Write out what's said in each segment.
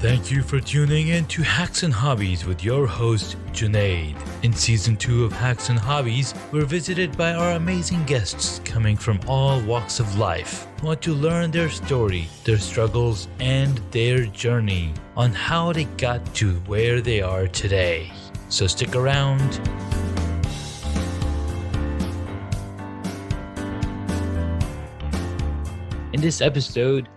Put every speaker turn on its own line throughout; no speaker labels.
Thank you for tuning in to Hacks and Hobbies with your host, Junaid. In Season 2 of Hacks and Hobbies, we're visited by our amazing guests coming from all walks of life. We want to learn their story, their struggles, and their journey on how they got to where they are today. So stick around. In this episode,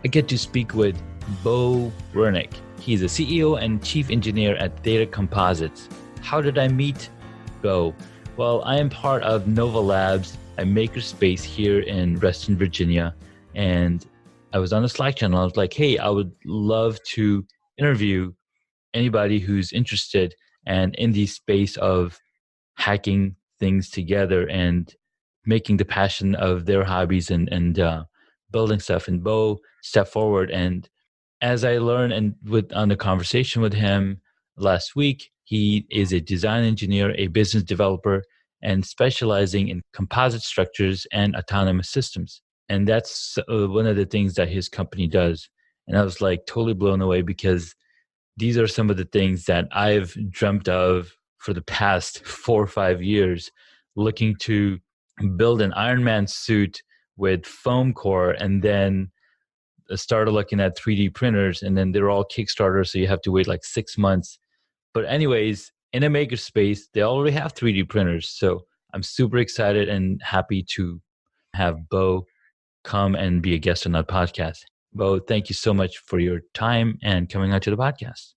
I get to speak with Bo Wernick. He's the CEO and Chief Engineer at Theta Composites. How did I meet Bo? Well, I am part of NoVA Labs, a MakerSpace here in Reston, Virginia. And I was on the Slack channel. I was like, hey, I would love to interview anybody who's interested and in the space of hacking things together and making the passion of their hobbies and building stuff. And Bo stepped forward, and as I learned on the conversation with him last week, he is a design engineer, a business developer, and specializing in composite structures and autonomous systems. And that's one of the things that his company does. And I was like totally blown away, because these are some of the things that I've dreamt of for the past 4 or 5 years, looking to build an Iron Man suit with foam core, and then started looking at 3D printers, and then they're all Kickstarter, so you have to wait like 6 months. But anyways, in a MakerSpace, they already have 3D printers. So I'm super excited and happy to have Bo come and be a guest on that podcast. Bo, thank you so much for your time and coming out to the podcast.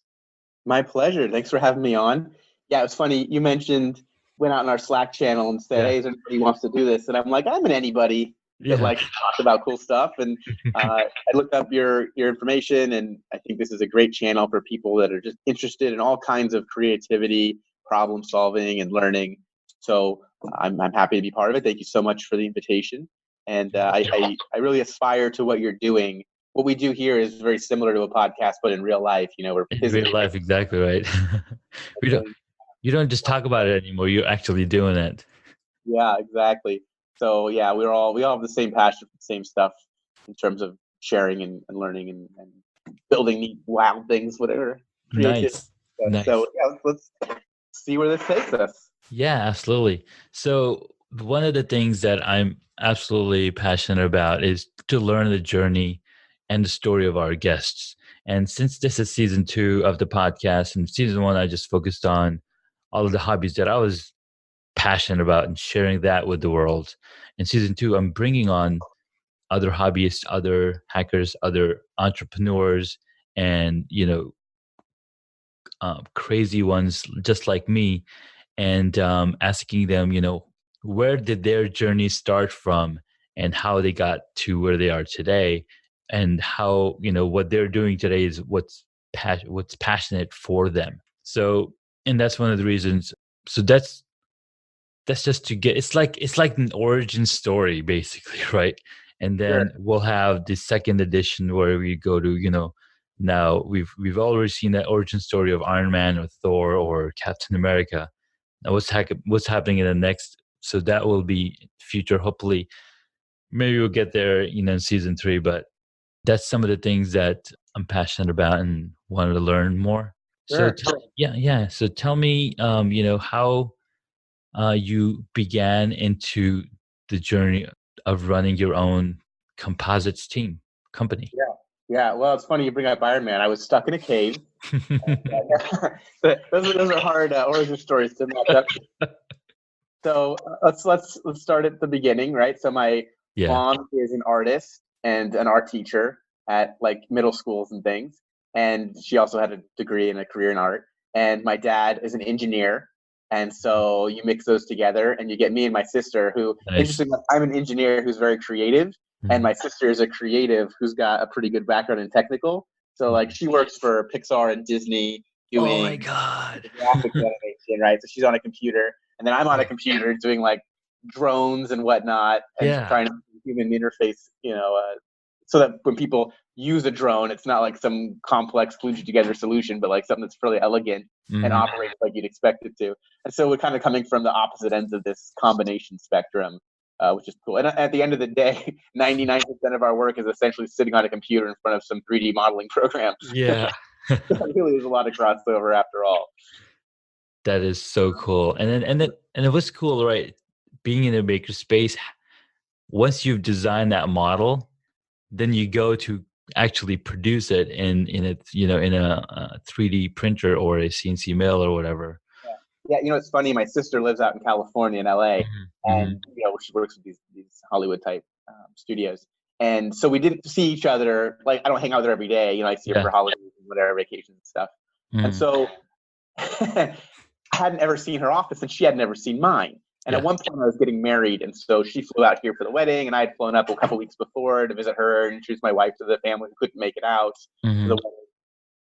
My pleasure. Thanks for having me on. Yeah, it was funny. You went out in our Slack channel and said, hey, is anybody who wants to do this? And I'm like, I'm an anybody that likes to talk about cool stuff. And I looked up your information, and I think this is a great channel for people that are just interested in all kinds of creativity, problem solving, and learning. So I'm happy to be part of it. Thank you so much for the invitation. And I really aspire to what you're doing. What we do here is very similar to a podcast, but in real life. We're
in real life, exactly right. You don't just talk about it anymore. You're actually doing it.
Yeah, exactly. So yeah, we all have the same passion for the same stuff in terms of sharing and learning and building neat, wild things, whatever.
Nice.
So yeah, let's see where this takes us.
Yeah, absolutely. So one of the things that I'm absolutely passionate about is to learn the journey and the story of our guests. And since this is season 2 of the podcast, and season 1, I just focused on all of the hobbies that I was passionate about and sharing that with the world. In season 2, I'm bringing on other hobbyists, other hackers, other entrepreneurs, and crazy ones just like me, and asking them, where did their journey start from, and how they got to where they are today, and how what they're doing today is what's passionate for them. So, and that's one of the reasons. So that's just to get, it's like an origin story basically, right? And then we'll have the second edition where we go to, now we've already seen that origin story of Iron Man or Thor or Captain America. Now what's happening in the next? So that will be future. Hopefully, maybe we'll get there, in season 3. But that's some of the things that I'm passionate about and wanted to learn more.
Sure.
So So tell me, how you began into the journey of running your own composites company.
Yeah. Well, it's funny you bring up Iron Man. I was stuck in a cave. Those are hard origin stories to match up. So let's start at the beginning, right? So my mom is an artist and an art teacher at like middle schools and things, and she also had a degree and a career in art. And my dad is an engineer. And so you mix those together and you get me and my sister who, interestingly, I'm an engineer who's very creative, and my sister is a creative who's got a pretty good background in technical. So like she works for Pixar and Disney doing
oh my God.
graphics animation, right? So she's on a computer, and then I'm on a computer doing like drones and whatnot, and trying to human interface, so that when people use a drone, it's not like some complex glued together solution, but like something that's fairly elegant and operates like you'd expect it to. And so we're kind of coming from the opposite ends of this combination spectrum, which is cool. And at the end of the day, 99% of our work is essentially sitting on a computer in front of some 3D modeling program.
Yeah.
Really is a lot of crossover after all.
That is so cool. And it was cool, right? Being in a makerspace, once you've designed that model, then you go to actually produce it in a in a 3D printer or a CNC mill or whatever.
Yeah, it's funny. My sister lives out in California, in LA,
Hmm.
and she works with these Hollywood type studios. And so we didn't see each other. Like, I don't hang out with her every day. I see her
Yeah.
for holidays and whatever, vacations and stuff. And
Mhm.
so I hadn't ever seen her office, and she had never seen mine. And at
Yeah.
one point, I was getting married, and so she flew out here for the wedding, and I had flown up a couple weeks before to visit her and introduce my wife to the family who couldn't make it out to the
Hmm.
wedding.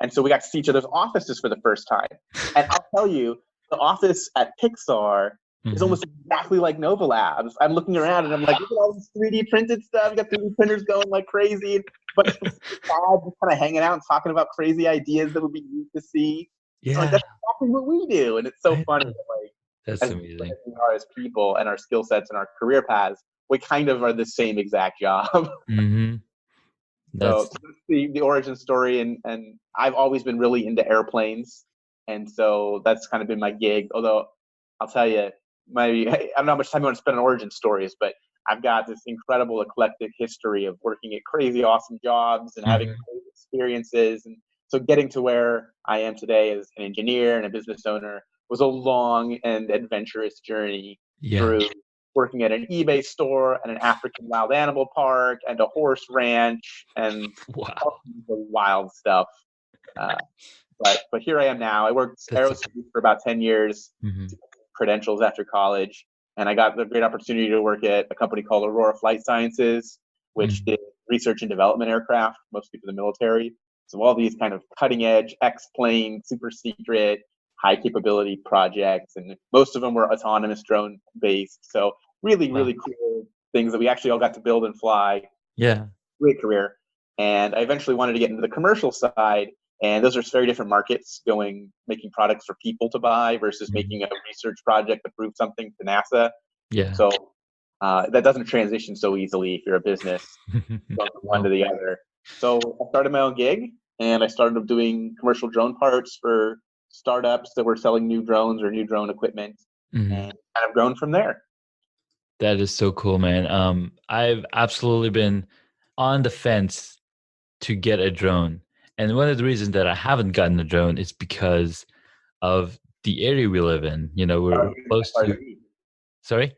And so we got to see each other's offices for the first time. And I'll tell you, the office at Pixar is
Hmm.
almost exactly like NoVA Labs. I'm looking around and I'm like, look at all this 3D printed stuff. You got 3D printers going like crazy. But it's just kind of hanging out and talking about crazy ideas that would be neat to see. And like,
Yeah.
that's exactly what we do. And it's so
I
funny
know.
that, like,
That's
as different
amazing.
as we are as people and our skill sets and our career paths, we kind of are the same exact job.
Hmm.
So
That's
that's the origin story, and I've always been really into airplanes, and so that's kind of been my gig. Although I'll tell you, I don't know how much time you want to spend on origin stories, but I've got this incredible eclectic history of working at crazy awesome jobs and having
hmm
great experiences, and so getting to where I am today as an engineer and a business owner was a long and adventurous journey
yeah.
through working at an eBay store and an African wild animal park and a horse ranch and
Wow.
all kinds of wild stuff. Uh, but here I am now. I worked
That's
aerospace for about 10 years,
hmm
credentials after college, and I got the great opportunity to work at a company called Aurora Flight Sciences, which
hmm
did research and development aircraft, mostly for the military. So all these kind of cutting edge X-plane, super secret, high capability projects, and most of them were autonomous drone based. So really,
Wow.
really cool things that we actually all got to build and fly.
Yeah.
Great career. And I eventually wanted to get into the commercial side. And those are very different markets, making products for people to buy versus
Mhm.
making a research project to prove something to NASA.
Yeah.
So that doesn't transition so easily if you're a business going from one
No.
to the other. So I started my own gig, and I started doing commercial drone parts for startups that were selling new drones or new drone equipment,
Mhm.
and kind of grown from there.
That is so cool, man. I've absolutely been on the fence to get a drone. And one of the reasons that I haven't gotten a drone is because of the area we live in. We're close to,
FRZ.
sorry?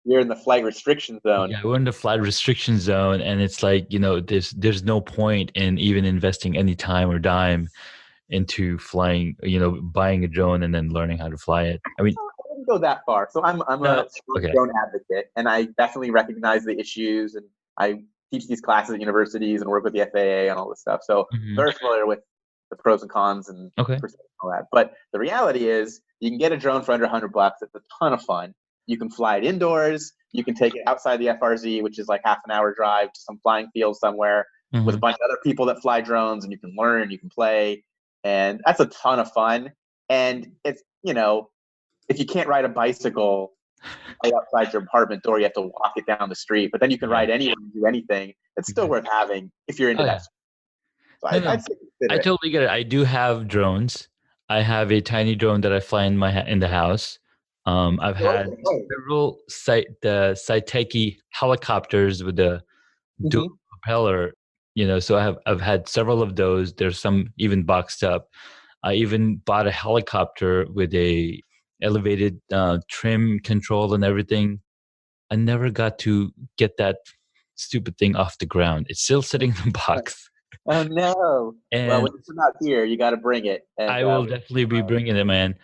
You're in the flight restriction zone.
Yeah, we're in the flight restriction zone, and it's like, there's no point in even investing any time or dime into flying, buying a drone and then learning how to fly it. I mean,
I wouldn't go that far. So I'm
no,
a strong
okay.
drone advocate, and I definitely recognize the issues, and I teach these classes at universities and work with the FAA and all this stuff. So
Mhm.
very familiar with the pros and cons and
Okay.
all that. But the reality is, you can get a drone for under $100. It's a ton of fun. You can fly it indoors. You can take it outside the FRZ, which is like half an hour drive to some flying field somewhere with a
Mhm.
bunch of other people that fly drones, and you can learn, you can play, and that's a ton of fun. And it's if you can't ride a bicycle right outside your apartment door, you have to walk it down the street. But then you can
Yeah,
ride anywhere and do anything. It's still
exactly.
worth having if you're into
Oh, yeah.
that. So
No, no,
I'd say consider
I
it.
totally get it. I do have drones. I have a tiny drone that I fly in the house. I've had several the Saiteki helicopters with the dual
Mm-hmm.
propeller. So I've had several of those. There's some even boxed up. I even bought a helicopter with a elevated trim control and everything. I never got to get that stupid thing off the ground. It's still sitting in the box.
Oh no! Well,
And
when you come out here, you got to bring it. And
I will definitely be bringing it, man.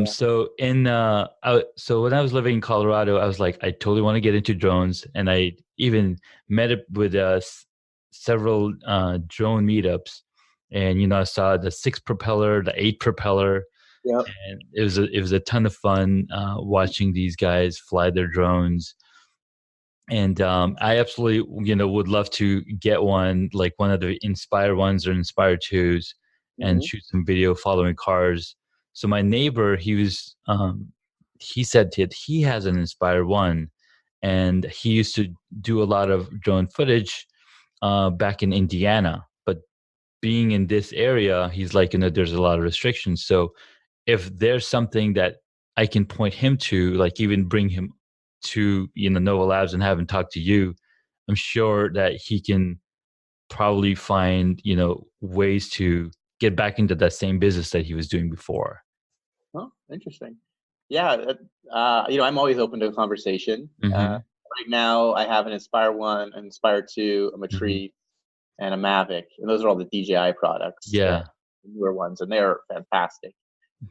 So when I was living in Colorado, I was like, I totally want to get into drones, and I even met up with several drone meetups, and I saw the 6 propeller, the 8 propeller,
yep.
and it was a ton of fun watching these guys fly their drones. And I absolutely, would love to get one, like one of the Inspire ones or Inspire twos, and
Mm-hmm.
shoot some video following cars. So my neighbor, he said that he has an Inspire one, and he used to do a lot of drone footage back in Indiana. But being in this area, he's like, there's a lot of restrictions. So if there's something that I can point him to, like even bring him to, NoVA Labs and have him talk to you, I'm sure that he can probably find, ways to get back into that same business that he was doing before.
Oh, interesting. Yeah. I'm always open to a conversation.
Mm-hmm.
Right now I have an Inspire 1, an Inspire 2, a Matrice, and a Mavic. And those are all the DJI products.
Yeah.
Newer ones, and they're fantastic.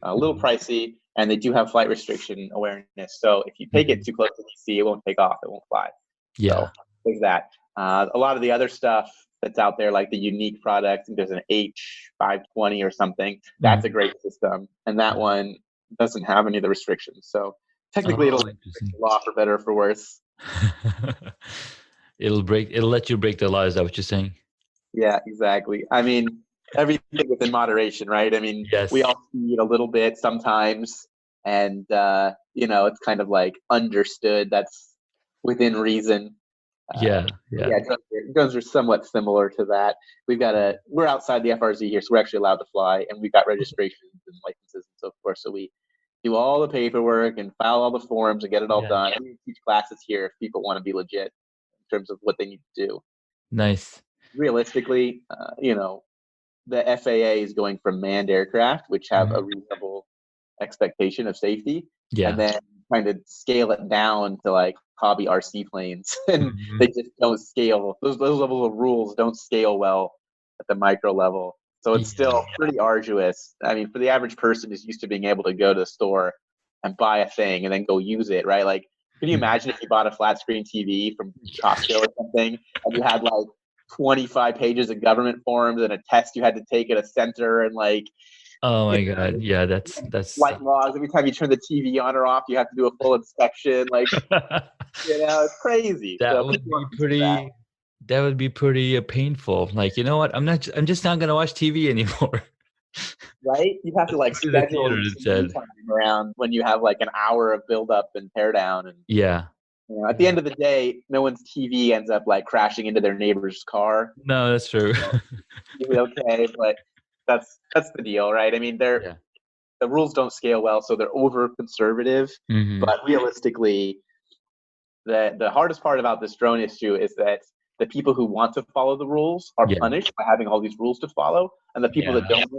A little pricey, and they do have flight restriction awareness. So if you take it too close to DC, it won't take off. It won't fly.
Yeah.
So there's that. A lot of the other stuff that's out there, like the unique product, I think there's an H520 or something. That's a great system, and that one doesn't have any of the restrictions. So technically, it'll break the law for better or for worse.
It'll let you break the law. Is that what you're saying?
Yeah, exactly. I mean, everything within moderation, right? I mean,
yes.
We all see it a little bit sometimes, and it's kind of like understood that's within reason. Drones are somewhat similar to that. We're outside the FRZ here, so we're actually allowed to fly, and we've got registrations and licenses and so forth. So we do all the paperwork and file all the forms and get it all done. We teach classes here if people want to be legit in terms of what they need to do.
Nice.
Realistically, the FAA is going from manned aircraft, which have a reasonable expectation of safety, and then trying to scale it down to like hobby RC planes, and they just don't scale. Those levels of rules don't scale well at the micro level. So it's still pretty arduous. I mean, for the average person who's used to being able to go to the store and buy a thing and then go use it, right? Like, can you imagine if you bought a flat screen TV from Costco or something, and you had like 25 pages of government forms and a test you had to take at a center, and like,
oh my god, yeah, that's
flight laws. Every time you turn the TV on or off, you have to do a full inspection. Like, it's crazy.
That would be pretty painful. Like, you know what? I'm just not gonna watch TV anymore.
Right? You have to like schedule TV time around when you have like an hour of build up and tear down, and at the end of the day, no one's TV ends up like crashing into their neighbor's car.
No, that's true.
Okay, but that's the deal, right? I mean, the rules don't scale well, so they're over conservative. But realistically, the hardest part about this drone issue is that the people who want to follow the rules are punished by having all these rules to follow, and the people that don't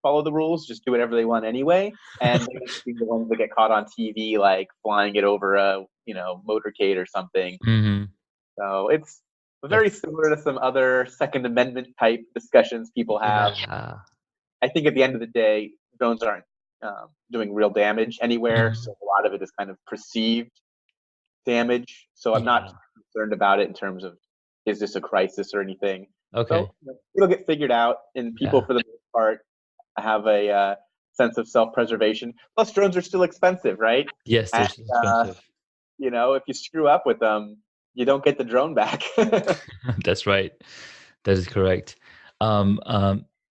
follow the rules just do whatever they want anyway, and they're the ones that get caught on TV like flying it over a motorcade or something. So it's very similar to some other Second Amendment type discussions people have. I think at the end of the day, drones aren't doing real damage anywhere, so a lot of it is kind of perceived damage. So I'm not concerned about it in terms of, is this a crisis or anything?
Okay.
So it'll get figured out, and people for the most part have a sense of self-preservation. Plus, drones are still expensive, right?
Yes, they're still expensive.
If you screw up with them, you don't get the drone back.
That's right. That is correct.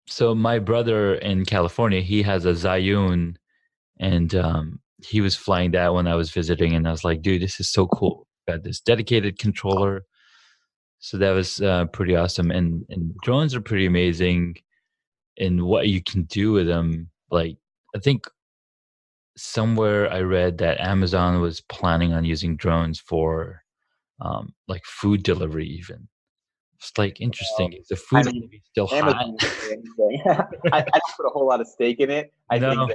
So my brother in California, he has a Zhiyun, and he was flying that when I was visiting, and I was like, dude, this is so cool. Got this dedicated controller. So that was pretty awesome. And drones are pretty amazing in what you can do with them. Like, I think somewhere I read that Amazon was planning on using drones for like food delivery even. It's like interesting. Is the food still hot?
I don't put a whole lot of stake in it. I think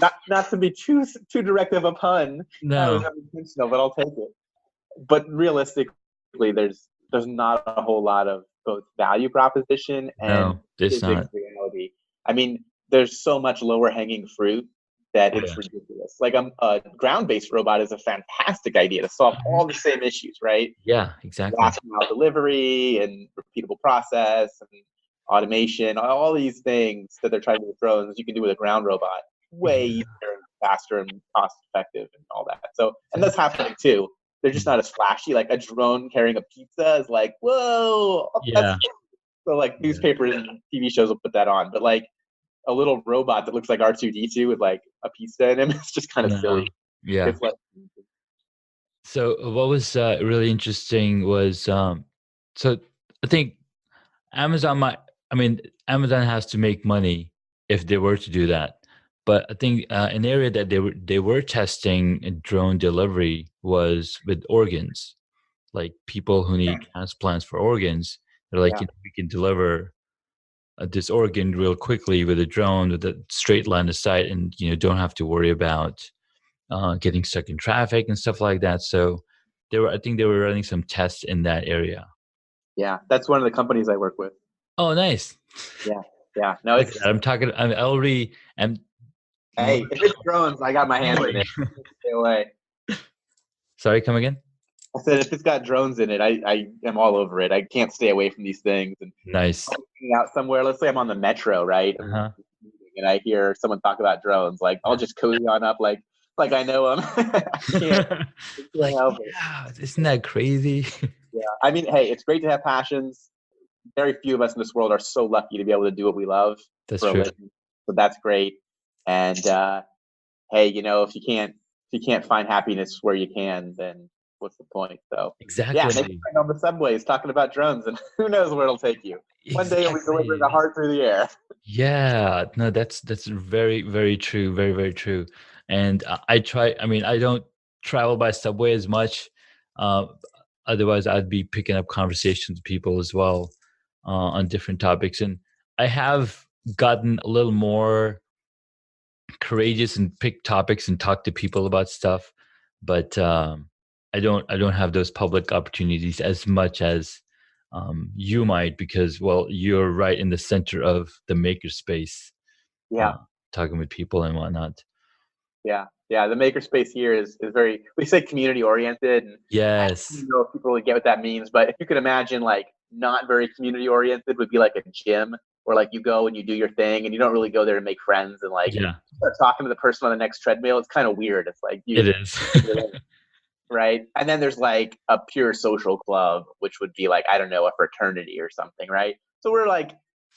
that not to be too direct of a pun.
No,
that was intentional, but I'll take it. But realistically, there's not a whole lot of both value proposition and physics reality. I mean, there's so much lower hanging fruit that it's ridiculous. Like a ground-based robot is a fantastic idea to solve all the same issues, right?
Yeah, exactly.
Last mile delivery and repeatable process and automation, all these things that they're trying to do with drones, you can do with a ground robot way easier and faster and cost effective and all that. So, and that's happening too. They're just not as flashy. Like a drone carrying a pizza is like, whoa. So like newspapers and TV shows will put that on, but like a little robot that looks like R2-D2 with like a pizza in him, it's just kind of silly.
Yeah.
It's like,
so what was really interesting was, so I think Amazon might, I mean, Amazon has to make money if they were to do that. But I think an area that they were testing drone delivery was with organs, like people who need transplants for organs. They're like,
Yeah.
we can deliver this organ real quickly with a drone with a straight line of sight, and don't have to worry about getting stuck in traffic and stuff like that. So I think they were running some tests in that area.
Yeah, that's one of the companies I work with.
Oh, nice.
Yeah, yeah. No,
Look
it's
at that. I already am.
hey, if it's drones, I got my hands in it. Stay away.
Sorry, come again?
I said if it's got drones in it, I am all over it. I can't stay away from these things. And
Nice.
hanging out somewhere, let's say I'm on the metro, right?
Uh-huh.
And I hear someone talk about drones, like I'll just cozy on up like I know them.
Like, yeah, isn't that crazy?
Yeah, I mean, hey, it's great to have passions. Very few of us in this world are so lucky to be able to do what we love
That's
for a
true.
living. So that's great. And hey, if you can't find happiness where you can, then what's the point? So
Exactly.
yeah, maybe on the subways talking about drones, and who knows where it'll take you. One day you'll be delivering a heart through the air.
Yeah, no, that's very, very true. Very, very true. And I try. I mean, I don't travel by subway as much. Uh, Otherwise, I'd be picking up conversations with people as well on different topics. And I have gotten a little more courageous and pick topics and talk to people about stuff, but I don't have those public opportunities as much as you might, because you're right in the center of the makerspace,
Yeah,
talking with people and whatnot.
yeah, yeah. The makerspace here is very, we say community oriented, and I
Yes.
don't know if people really get what that means, but if you could imagine like not very community oriented would be like a gym where like you go and you do your thing and you don't really go there to make friends and like
Yeah,
start talking to the person on the next treadmill. It's kind of weird. It's like
it is.
right? And then there's like a pure social club, which would be like, I don't know, a fraternity or something, right? So we're like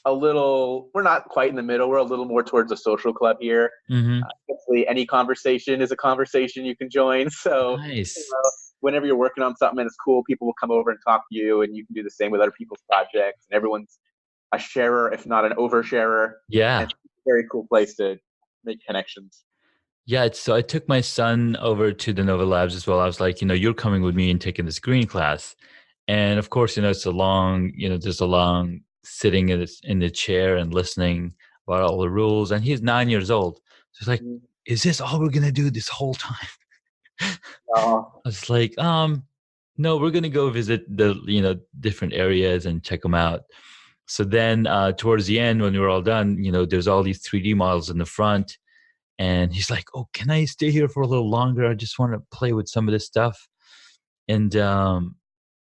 we're not quite in the middle. We're a little more towards a social club here.
Hmm.
Hopefully, any conversation is a conversation you can join. So,
Nice.
whenever you're working on something and it's cool, people will come over and talk to you, and you can do the same with other people's projects. And everyone's a sharer, if not an oversharer.
Yeah.
And it's a very cool place to make connections.
Yeah, so I took my son over to the NoVA Labs as well. I was like, you're coming with me and taking this green class. And of course, it's a long, there's a long sitting in the chair and listening about all the rules. And he's 9 years old. So it's like, is this all we're gonna do this whole time?
Oh.
I was like, no, we're gonna go visit the different areas and check them out. So then towards the end, when we were all done, there's all these 3D models in the front. And he's like, "Oh, can I stay here for a little longer? I just want to play with some of this stuff." And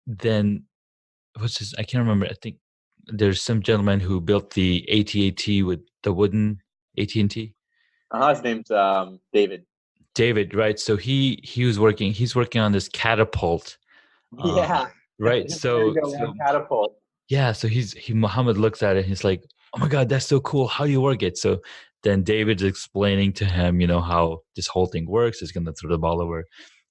then what's his? I can't remember. I think there's some gentleman who built the AT-AT with the wooden AT&T.
His name's David.
David, right? So he's working on this catapult.
Yeah.
Right.
There you go, one catapult.
Yeah, so Muhammad looks at it and he's like, "Oh my God, that's so cool. How do you work it?" So then David's explaining to him, how this whole thing works. He's gonna throw the ball over.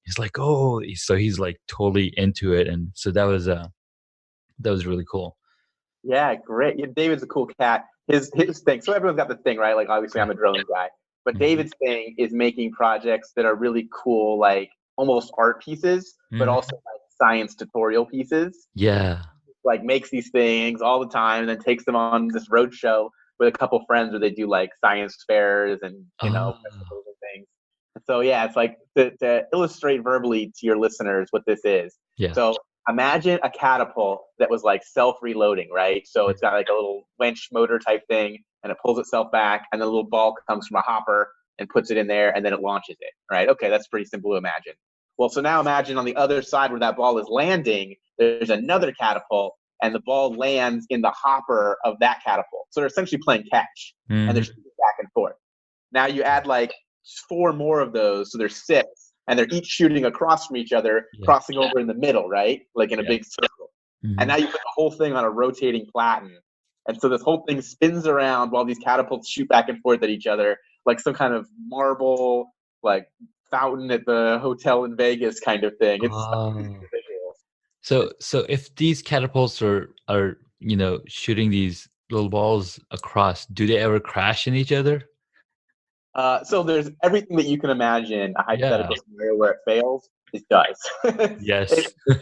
He's like, "Oh," so he's like totally into it, and so that was really cool.
Yeah, great. Yeah, David's a cool cat. His thing. So everyone's got the thing, right? Like obviously I'm a drone guy, but
Mhm.
David's thing is making projects that are really cool, like almost art pieces, but
Mhm.
also like science tutorial pieces.
Yeah.
Like makes these things all the time and then takes them on this road show with a couple friends where they do like science fairs and
Oh,
festivals and things. So yeah, it's like to illustrate verbally to your listeners what this is.
yeah.
So imagine a catapult that was like self-reloading, right? So it's got like a little winch motor type thing and it pulls itself back and the little ball comes from a hopper and puts it in there and then it launches it, right? Okay, that's pretty simple to imagine. Well, so now imagine on the other side where that ball is landing, there's another catapult and the ball lands in the hopper of that catapult. So they're essentially playing catch and they're
Mhm.
shooting back and forth. Now you add like 4 more of those, so there's 6, and they're each shooting across from each other,
Yeah.
crossing over in the middle, right? Like in a
Yeah.
big circle. And
Mhm.
now you put the whole thing on a rotating platen. And so this whole thing spins around while these catapults shoot back and forth at each other, like some kind of marble, like fountain at the hotel in Vegas kind of thing. It's
So if these catapults are shooting these little balls across, do they ever crash in each other?
So there's everything that you can imagine a
Yeah.
hypothetical scenario where it fails, it does.
Yes.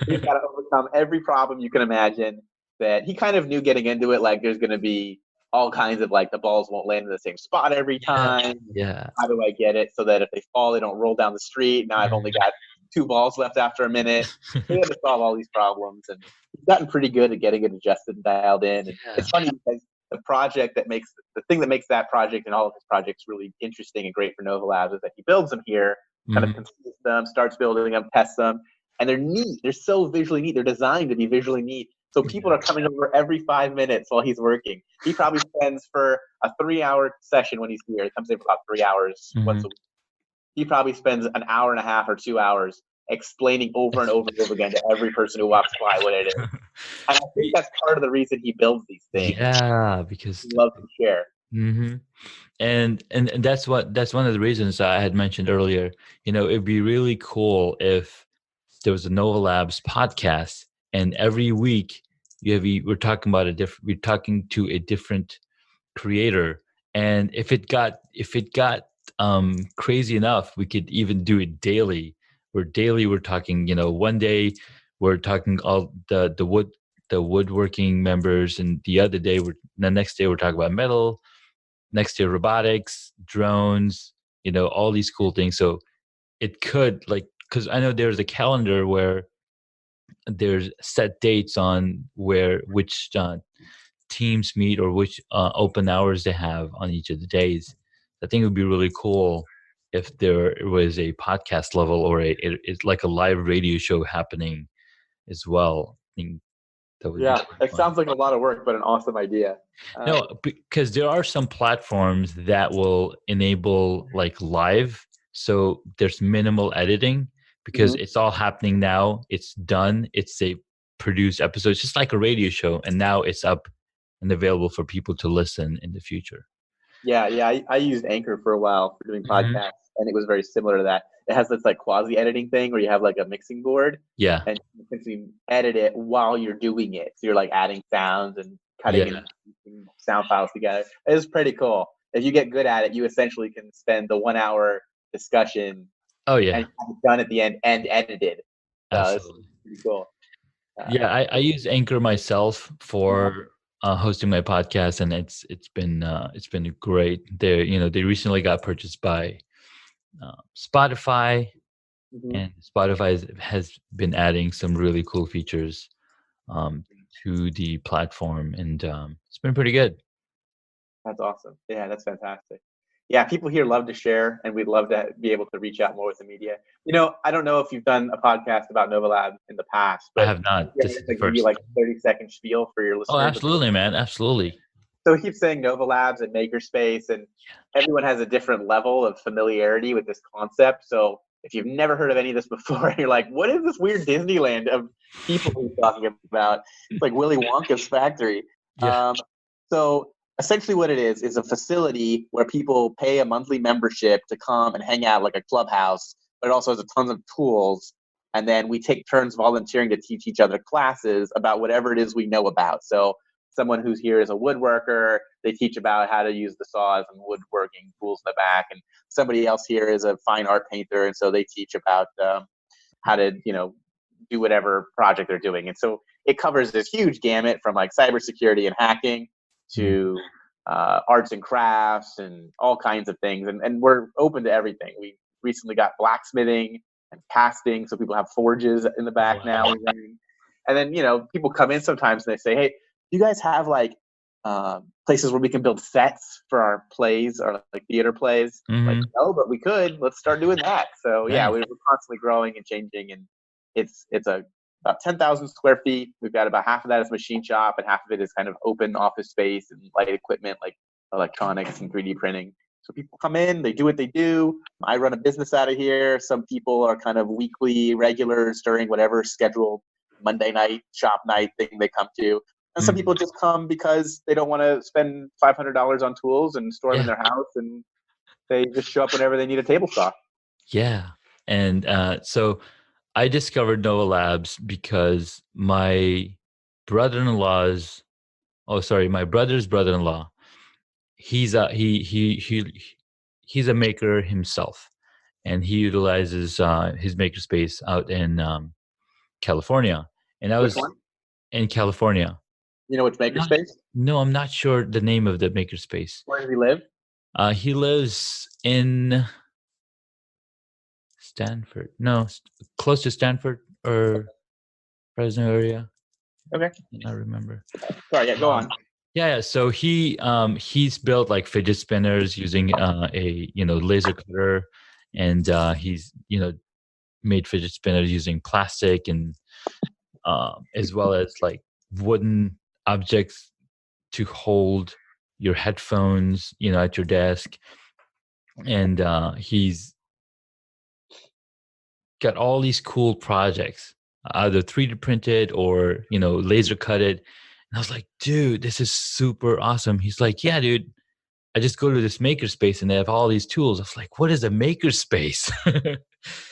He's got to overcome every problem you can imagine. That he kind of knew getting into it, like there's going to be all kinds of like the balls won't land in the same spot every
Yeah.
time.
Yeah.
How do I get it so that if they fall, they don't roll down the street? Now I've only got 2 balls left after a minute. So he had to solve all these problems, and he's gotten pretty good at getting it adjusted and dialed in. And
Yeah.
it's funny because the thing that makes that project and all of his projects really interesting and great for NoVA Labs is that he builds them here, kind of conceives them, starts building them, tests them, and they're neat. They're so visually neat. They're designed to be visually neat. So people are coming over every 5 minutes while he's working. He probably spends for a 3-hour session when he's here. He comes in for about 3 hours once a week. He probably spends an hour and a half or 2 hours explaining over and over and over again to every person who walks by what it is. And I think that's part of the reason he builds these things.
Yeah, because
He loves to share.
and that's one of the reasons I had mentioned earlier. It'd be really cool if there was a NoVA Labs podcast, and every week we're talking about we're talking to a different creator, and if it got crazy enough, we could even do it daily. Where daily we're talking, one day we're talking all the woodworking members, and the next day we're talking about metal, next day robotics, drones, all these cool things. So it could, like, because I know there's a calendar where there's set dates on which teams meet, or which open hours they have on each of the days. I think it would be really cool if there was a podcast level, or it's like a live radio show happening as well. I think that would be
Yeah,
really
it
fun.
sounds like a lot of work, but an awesome idea.
No, because there are some platforms that will enable like live, so there's minimal editing because it's all happening now. It's done. It's a produced episode, just like a radio show, and now it's up and available for people to listen in the future.
Yeah, I used Anchor for a while for doing
Mhm.
podcasts, and it was very similar to that. It has this like quasi editing thing where you have like a mixing board,
Yeah,
and you essentially edit it while you're doing it. So you're like adding sounds and cutting
yeah.
and piecing sound files together. It's pretty cool. If you get good at it, you essentially can spend the 1 hour discussion
Oh
and
yeah,
have it done at the end and edited. So it's
absolutely.
pretty cool.
Yeah, I use Anchor myself for hosting my podcast, and it's been great. They recently got purchased by Spotify,
Mhm.
and Spotify has been adding some really cool features um, to the platform, and it's been pretty good.
That's awesome. Yeah, that's fantastic. Yeah, people here love to share, and we'd love to be able to reach out more with the media. I don't know if you've done a podcast about Nova Lab in the past,
I
but
have not.
yeah,
This is the
to give you
first.
like a 30-second spiel for your
Oh,
listeners.
absolutely, man. Absolutely.
So he keeps saying Nova Labs and MakerSpace, and everyone has a different level of familiarity with this concept. So if you've never heard of any of this before, you're like, what is this weird Disneyland of people he's talking about? It's like Willy Wonka's factory.
Yeah.
So essentially what it is a facility where people pay a monthly membership to come and hang out like a clubhouse, but it also has a tons of tools. And then we take turns volunteering to teach each other classes about whatever it is we know about. So someone who's here is a woodworker. They teach about how to use the saws and woodworking tools in the back. And somebody else here is a fine art painter, and so they teach about how to, do whatever project they're doing. And so it covers this huge gamut from like cybersecurity and hacking
Mm.
to arts and crafts and all kinds of things. And we're open to everything. We recently got blacksmithing and casting, so people have forges in the back now.
Wow.
And then, people come in sometimes and they say, hey, do you guys have like places where we can build sets for our plays or like theater plays? Like,
Hmm.
no, but we could. Let's start doing that. So yeah,
Nice.
we're constantly growing and changing, and it's about 10,000 square feet. We've got about half of that is machine shop, and half of it is kind of open office space and light equipment like electronics and 3D printing. So people come in, they do what they do. I run a business out of here. Some people are kind of weekly regulars during whatever scheduled Monday night shop night thing they come to. And some
Mhm.
people just come because they don't want to spend $500 on tools and store them in
Yeah.
their house, and they just show up whenever they need a table saw.
Yeah. And so I discovered NoVA Labs because my brother-in-law's my brother's brother-in-law. He's a he's a maker himself, and he utilizes his makerspace out in California. And I
Which
was
one?
in California.
You know which MakerSpace?
No, I'm not sure the name of the makerspace.
Where does he live?
He lives in Stanford. No, close to Stanford or Fresno area.
Okay.
I remember.
Sorry, yeah, go on.
Yeah. So he's built like fidget spinners using a laser cutter, and he's made fidget spinners using plastic and as well as like wooden objects to hold your headphones, at your desk. And he's got all these cool projects, either 3D printed or, laser cutted. And I was like, dude, this is super awesome. He's like, yeah, dude, I just go to this makerspace and they have all these tools. I was like, what is a makerspace?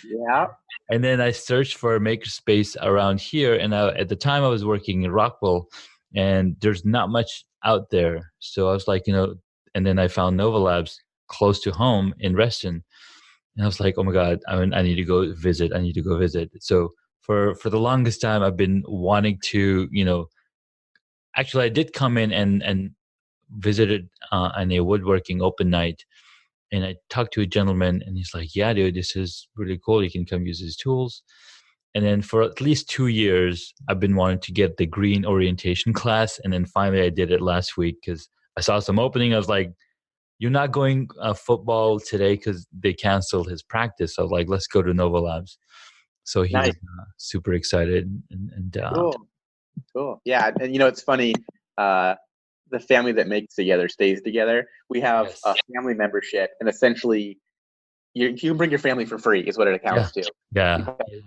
Yeah.
And then I searched for a makerspace around here. And at the time I was working in Rockwell, and there's not much out there. So I was like, and then I found NoVA Labs close to home in Reston. And I was like, oh my God, I need to go visit. I need to go visit. So for the longest time, I've been wanting to, actually I did come in and visited on a woodworking open night. And I talked to a gentleman, and he's like, yeah, dude, this is really cool. You can come use his tools. And then for at least 2 years, I've been wanting to get the green orientation class. And then finally I did it last week because I saw some opening. I was like, you're not going football today because they canceled his practice. So I was like, let's go to NoVA Labs. So he was
Nice.
super excited. And
Cool. Yeah, and it's funny. The family that makes together stays together. We have
Yes.
a family membership, and essentially, you can bring your family for free, is what it accounts to.
Yeah.
Because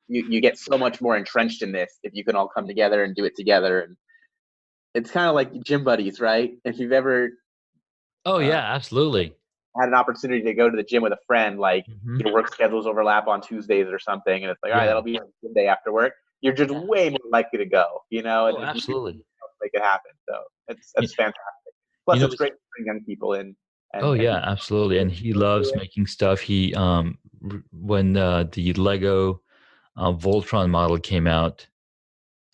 you get so much more entrenched in this if you can all come together and do it together. And it's kind of like gym buddies, right? If you've ever
Oh, yeah, absolutely.
had an opportunity to go to the gym with a friend, like
Mhm.
your work schedules overlap on Tuesdays or something, and it's like, all right,
Yeah.
that'll be a good day after work. You're just way more likely to go, and
Oh,
just
absolutely.
make it happen. So it's
Y-
fantastic. Plus, it's
it's
great to bring young people in.
Oh
And
yeah, absolutely. And he loves making stuff. He when the Lego Voltron model came out,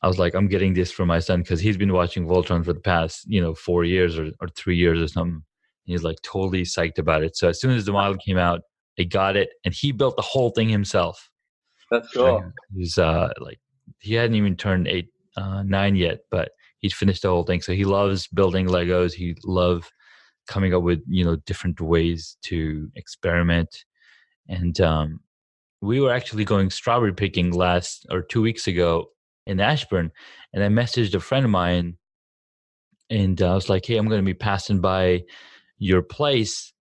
I was like, I'm getting this for my son because he's been watching Voltron for the past 4 years or 3 years or something. He's like totally psyched about it. So as soon as the model came out, I got it, and he built the whole thing himself.
that's
So
cool.
he's like, he hadn't even turned 9 yet, but he'd finished the whole thing. So he loves building Legos. He loves coming up with different ways to experiment. And we were actually going strawberry picking 2 weeks ago in Ashburn, and I messaged a friend of mine, and I was like, hey, I'm going to be passing by your place.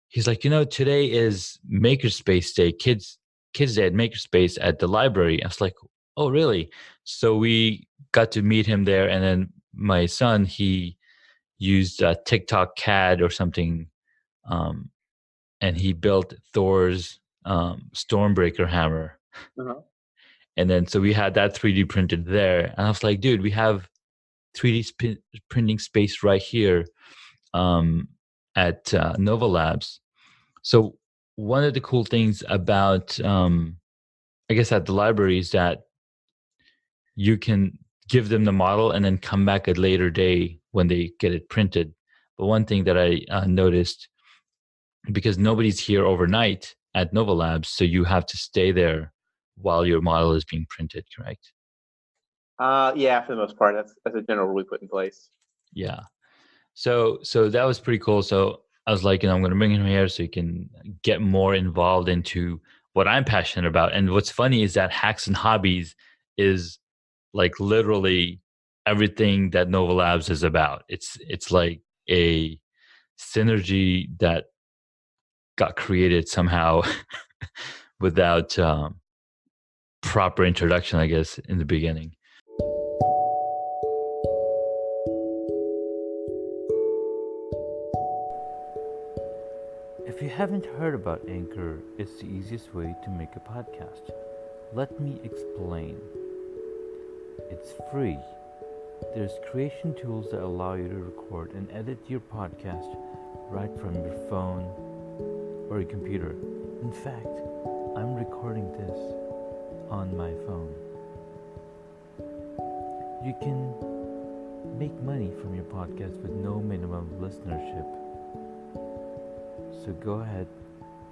He's like, today is Makerspace Day, kids day at Makerspace at the library. I was like, oh really? So we got to meet him there, and then my son, he used TikTok CAD or something, and he built Thor's Stormbreaker hammer.
Uh-huh.
And then so we had that 3D printed there. And I was like, dude, we have 3D printing space right here at NoVA Labs. So one of the cool things about, I guess, at the library is that you can give them the model and then come back a later day when they get it printed. But one thing that I noticed, because nobody's here overnight at NoVA Labs, so you have to stay there while your model is being printed, correct?
Yeah, for the most part, that's a general rule we put in place.
Yeah. So that was pretty cool. So I was like, I'm going to bring him here so he can get more involved into what I'm passionate about. And what's funny is that Hacks and Hobbies is like literally everything that NoVA Labs is about. It's like a synergy that got created somehow without proper introduction, I guess, in the beginning. If you haven't heard about Anchor, it's the easiest way to make a podcast. Let me explain. It's free. There's creation tools that allow you to record and edit your podcast right from your phone or your computer. In fact, I'm recording this on my phone. You can make money from your podcast with no minimum listenership. So go ahead,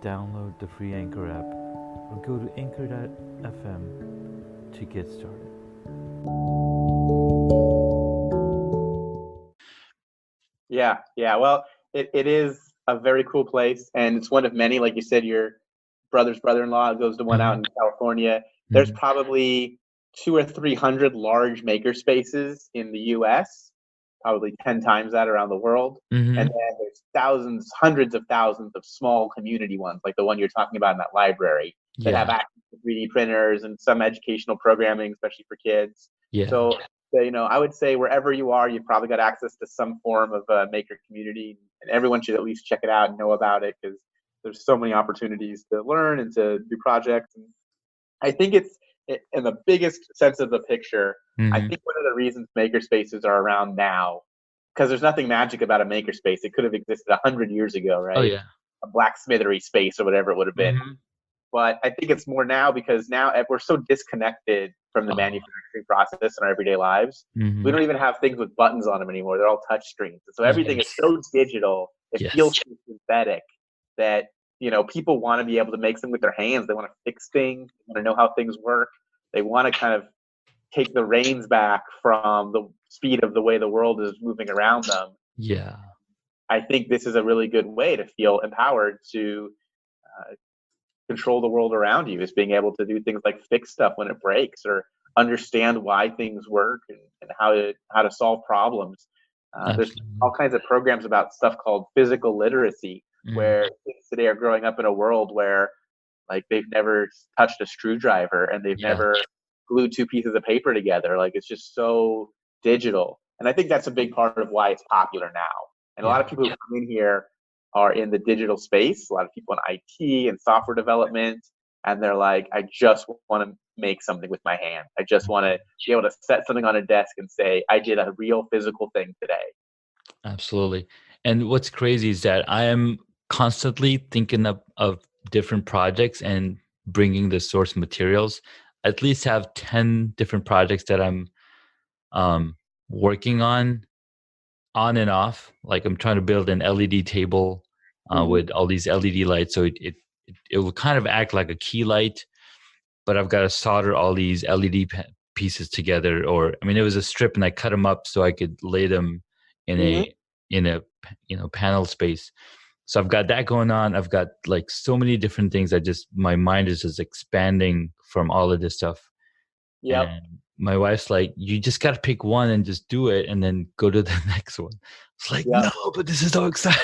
download the free Anchor app or go to anchor.fm to get started.
Yeah. Well, it is a very cool place, and it's one of many. Like you said, your brother's brother-in-law goes to one out in California. There's probably 200 or 300 large maker spaces in the U.S., probably 10 times that around the world. And then there's thousands, hundreds of thousands of small community ones, like the one you're talking about in that library, that have access to 3D printers and some educational programming, especially for kids. So, I would say wherever you are, you've probably got access to some form of a maker community, and everyone should at least check it out and know about it, because there's so many opportunities to learn and to do projects. And I think in the biggest sense of the picture, I think one of the reasons makerspaces are around now, because there's nothing magic about a makerspace. It could have existed 100 years ago, right?
Oh, yeah.
A blacksmithery space or whatever it would have been. But I think it's more now because now we're so disconnected from the manufacturing process in our everyday lives. We don't even have things with buttons on them anymore. They're all touch screens. So everything is so digital. It feels so synthetic that, people want to be able to make something with their hands. They want to fix things. They want to know how things work. They want to kind of take the reins back from the speed of the way the world is moving around them.
Yeah.
I think this is a really good way to feel empowered to control the world around you, is being able to do things like fix stuff when it breaks, or understand why things work, and how to solve problems. There's all kinds of programs about stuff called physical literacy, where kids today are growing up in a world where, like, they've never touched a screwdriver and they've never glued two pieces of paper together. Like, it's just so digital. And I think that's a big part of why it's popular now. And a lot of people who come in here are in the digital space, a lot of people in IT and software development, and they're like, I just want to make something with my hand. I just want to be able to set something on a desk and say, I did a real physical thing today.
Absolutely. And what's crazy is that I am constantly thinking of different projects and bringing the source materials. I at least have 10 different projects that I'm working on and off. Like, I'm trying to build an LED table with all these LED lights. So it will kind of act like a key light, but I've got to solder all these LED pieces together. Or, I mean, it was a strip and I cut them up so I could lay them in a panel space. So I've got that going on. I've got like so many different things. My mind is just expanding from all of this stuff.
Yep.
And my wife's like, you just got to pick one and just do it and then go to the next one. It's like, no, but this is so exciting.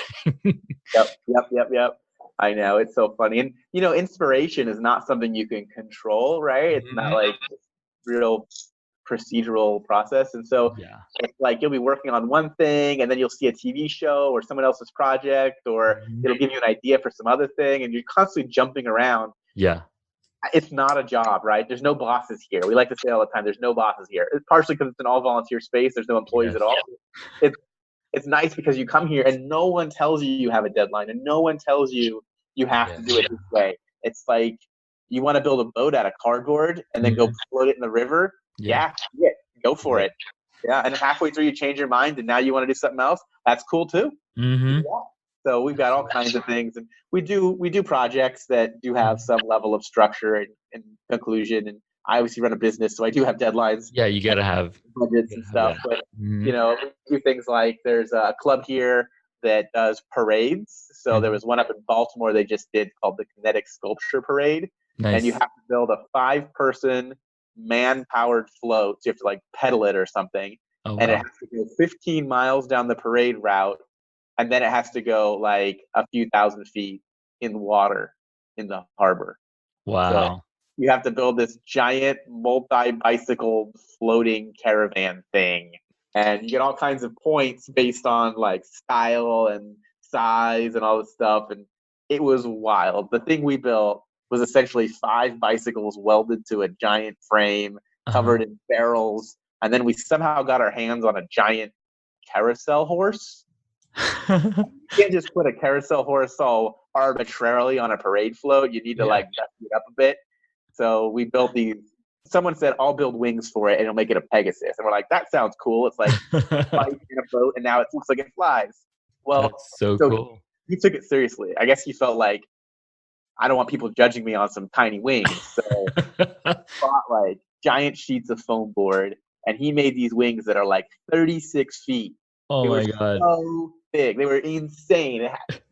Yep. I know, it's so funny. And, inspiration is not something you can control, right? It's not like real procedural process. And so it's like you'll be working on one thing and then you'll see a TV show or someone else's project, or it'll give you an idea for some other thing, and you're constantly jumping around.
Yeah.
It's not a job, right? There's no bosses here. We like to say all the time, there's no bosses here. It's partially because it's an all volunteer space. There's no employees at all. It's nice because you come here and no one tells you have a deadline, and no one tells you have to do it this way. It's like, you want to build a boat out of cardboard and then go float it in the river. Go for it. Yeah. And halfway through you change your mind and now you want to do something else. That's cool too. So we've got all kinds of things, and we do projects that do have some level of structure and conclusion. And I obviously run a business, so I do have deadlines.
Yeah, you got to have
budgets and stuff. But we do things like, there's a club here that does parades. So there was one up in Baltimore they just did called the Kinetic Sculpture Parade.
Nice.
And you have to build a 5-person man-powered float. So you have to like pedal it or something. Oh, wow. And it has to go 15 miles down the parade route. And then it has to go like a few thousand feet in water in the harbor.
Wow.
So you have to build this giant multi-bicycle floating caravan thing. And you get all kinds of points based on like style and size and all this stuff. And it was wild. The thing we built was essentially 5 bicycles welded to a giant frame, covered in barrels, And then we somehow got our hands on a giant carousel horse. You can't just put a carousel horse all arbitrarily on a parade float. You need to like dust it up a bit. So we built these. Someone said, I'll build wings for it and it'll make it a Pegasus. And we're like, that sounds cool. It's like flying in a boat and now it looks like it flies. Well,
that's so cool.
He took it seriously. I guess he felt like, I don't want people judging me on some tiny wings. So bought like giant sheets of foam board, and he made these wings that are like 36 feet.
Oh my God.
So big. They were insane.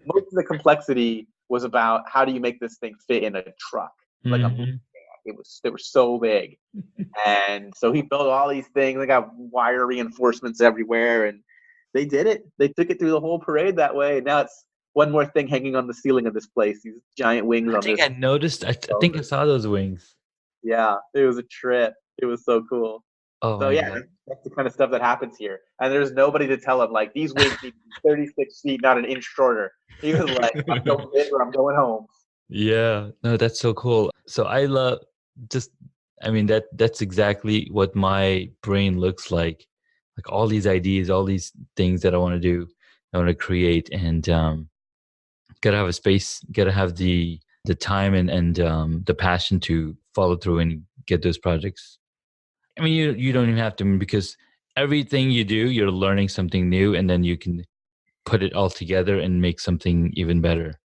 Most of the complexity was about how do you make this thing fit in a truck? Like they were so big. And so he built all these things. They got wire reinforcements everywhere, and they did it. They took it through the whole parade that way. And now it's one more thing hanging on the ceiling of this place. These giant wings.
I think I noticed. I think I saw those wings.
Yeah, it was a trip. It was so cool.
Oh,
so yeah, that's the kind of stuff that happens here. And there's nobody to tell him like these wings need to be 36 feet, not an inch shorter. He was like, I'm going big or I'm going home.
Yeah, no, that's so cool. So I love that's exactly what my brain looks like all these ideas, all these things that I want to do, I want to create, and gotta have a space, gotta have the time and the passion to follow through and get those projects. I mean, you don't even have to, because everything you do, you're learning something new, and then you can put it all together and make something even better.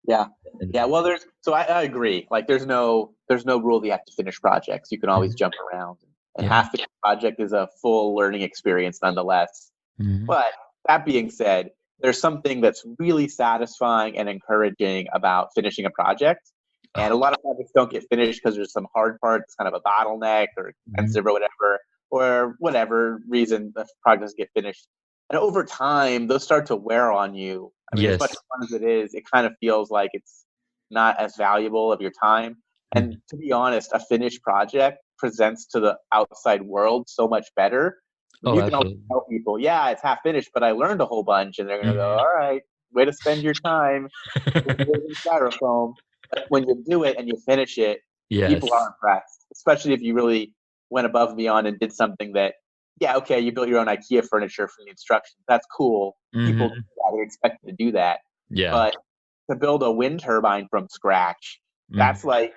Yeah. Yeah. Well, I agree. Like there's no rule that you have to finish projects. You can always jump around. And half the project is a full learning experience nonetheless. But that being said, there's something that's really satisfying and encouraging about finishing a project. And a lot of projects don't get finished because there's some hard part. It's kind of a bottleneck or expensive or whatever reason the project doesn't get finished. And over time, those start to wear on you. I mean, as much fun as it is, it kind of feels like it's not as valuable of your time. And to be honest, a finished project presents to the outside world so much better. You can always tell people, yeah, it's half finished, but I learned a whole bunch. And they're going to go, all right, way to spend your time with styrofoam. But when you do it and you finish it, people are impressed, especially if you really went above and beyond and did something that, okay, you built your own IKEA furniture from the instructions. That's cool. People are expected to do that.
Yeah.
But to build a wind turbine from scratch, that's like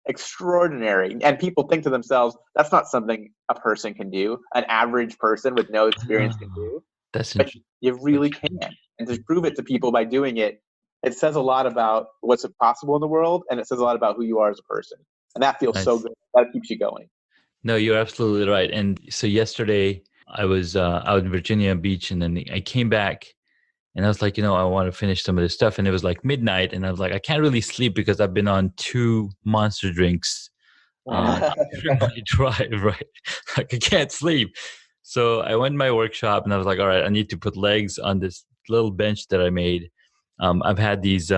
extraordinary. And people think to themselves, that's not something a person can do. An average person with no experience can do. But you really can. And to prove it to people by doing it, it says a lot about what's possible in the world, and it says a lot about who you are as a person. And that feels so good. That keeps you going.
No, you're absolutely right. And so yesterday I was out in Virginia Beach, and then I came back and I was like, I want to finish some of this stuff. And it was like midnight, and I was like, I can't really sleep because I've been on 2 monster drinks during my drive, right? Like I can't sleep. So I went to my workshop and I was like, all right, I need to put legs on this little bench that I made. I've had these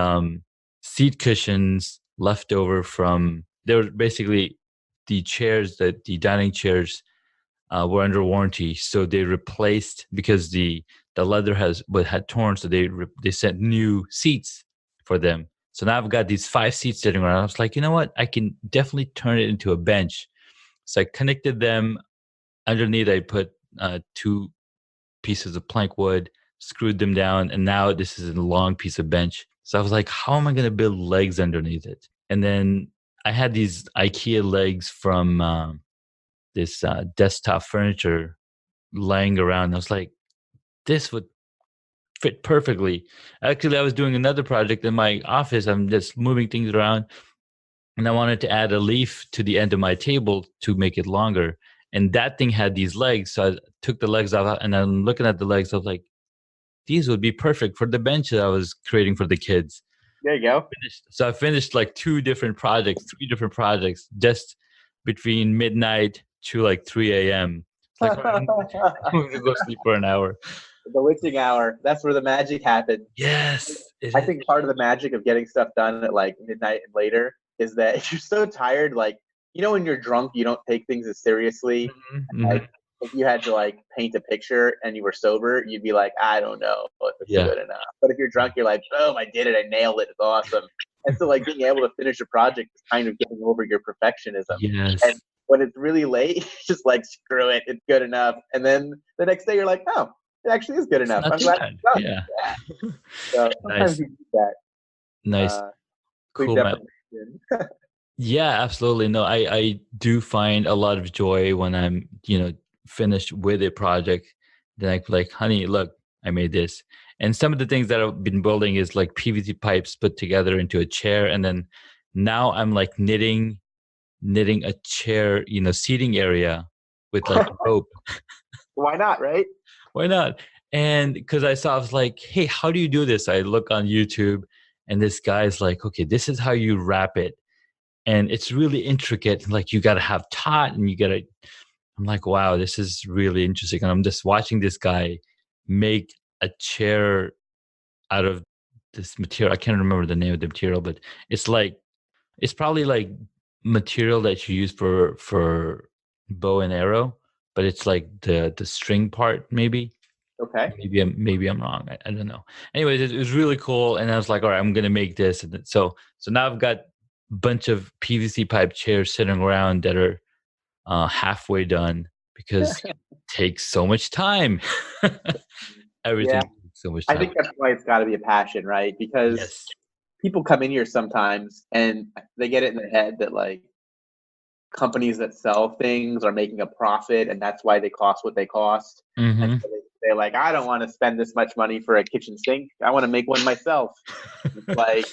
seat cushions left over from, they were basically the chairs, that the dining chairs were under warranty. So they replaced, because the leather had torn, so they sent new seats for them. So now I've got these 5 seats sitting around. I was like, you know what? I can definitely turn it into a bench. So I connected them. Underneath, I put 2 pieces of plank wood, screwed them down, and now this is a long piece of bench. So I was like, how am I going to build legs underneath it? And then I had these IKEA legs from this desktop furniture laying around. I was like, this would fit perfectly. Actually, I was doing another project in my office. I'm just moving things around, and I wanted to add a leaf to the end of my table to make it longer. And that thing had these legs. So I took the legs off, and I'm looking at the legs. I was like, these would be perfect for the bench that I was creating for the kids.
There you go.
So I finished like 3 different projects, just between midnight to like 3 a.m. It's like, I'm going to go sleep for an hour.
The witching hour. That's where the magic happens.
Yes.
I think part of the magic of getting stuff done at like midnight and later is that if you're so tired, like, when you're drunk, you don't take things as seriously. Like if you had to like paint a picture and you were sober, you'd be like, I don't know if it's good enough. But if you're drunk, you're like, boom, I did it. I nailed it. It's awesome. And so like being able to finish a project is kind of getting over your perfectionism.
Yes.
And when it's really late, just like, screw it, it's good enough. And then the next day you're like, oh, it actually is good
It's
enough.
not
I'm
too
glad
bad.
it's done.
Yeah.
Yeah. So sometimes
Nice.
you do that.
Nice.
Sleep
Cool, man.
deprivation.
Yeah, absolutely. No, I do find a lot of joy when I'm, finished with a project. Then I like, honey, look, I made this. And some of the things that I've been building is like PVC pipes put together into a chair. And then now I'm like knitting a chair, seating area with like rope.
Why not, right?
Why not? And because I was like, hey, how do you do this? I look on YouTube and this guy's like, okay, this is how you wrap it. And it's really intricate. Like you got to have taut and I'm like, wow, this is really interesting. And I'm just watching this guy make a chair out of this material. I can't remember the name of the material, but it's probably like material that you use for bow and arrow, but it's like the string part maybe.
Okay.
Maybe I'm wrong. I don't know. Anyways, it was really cool, and I was like, all right, I'm gonna make this. And so now I've got a bunch of PVC pipe chairs sitting around that are halfway done because it takes so much time. Everything
Yeah.
takes so much
I
time.
think that's why it's got to be a passion, right? Because
Yes.
people come in here sometimes and they get it in their head that like companies that sell things are making a profit and that's why they cost what they cost. And
Mm-hmm.
so they're like, I don't want to spend this much money for a kitchen sink. I want to make one myself. It's like,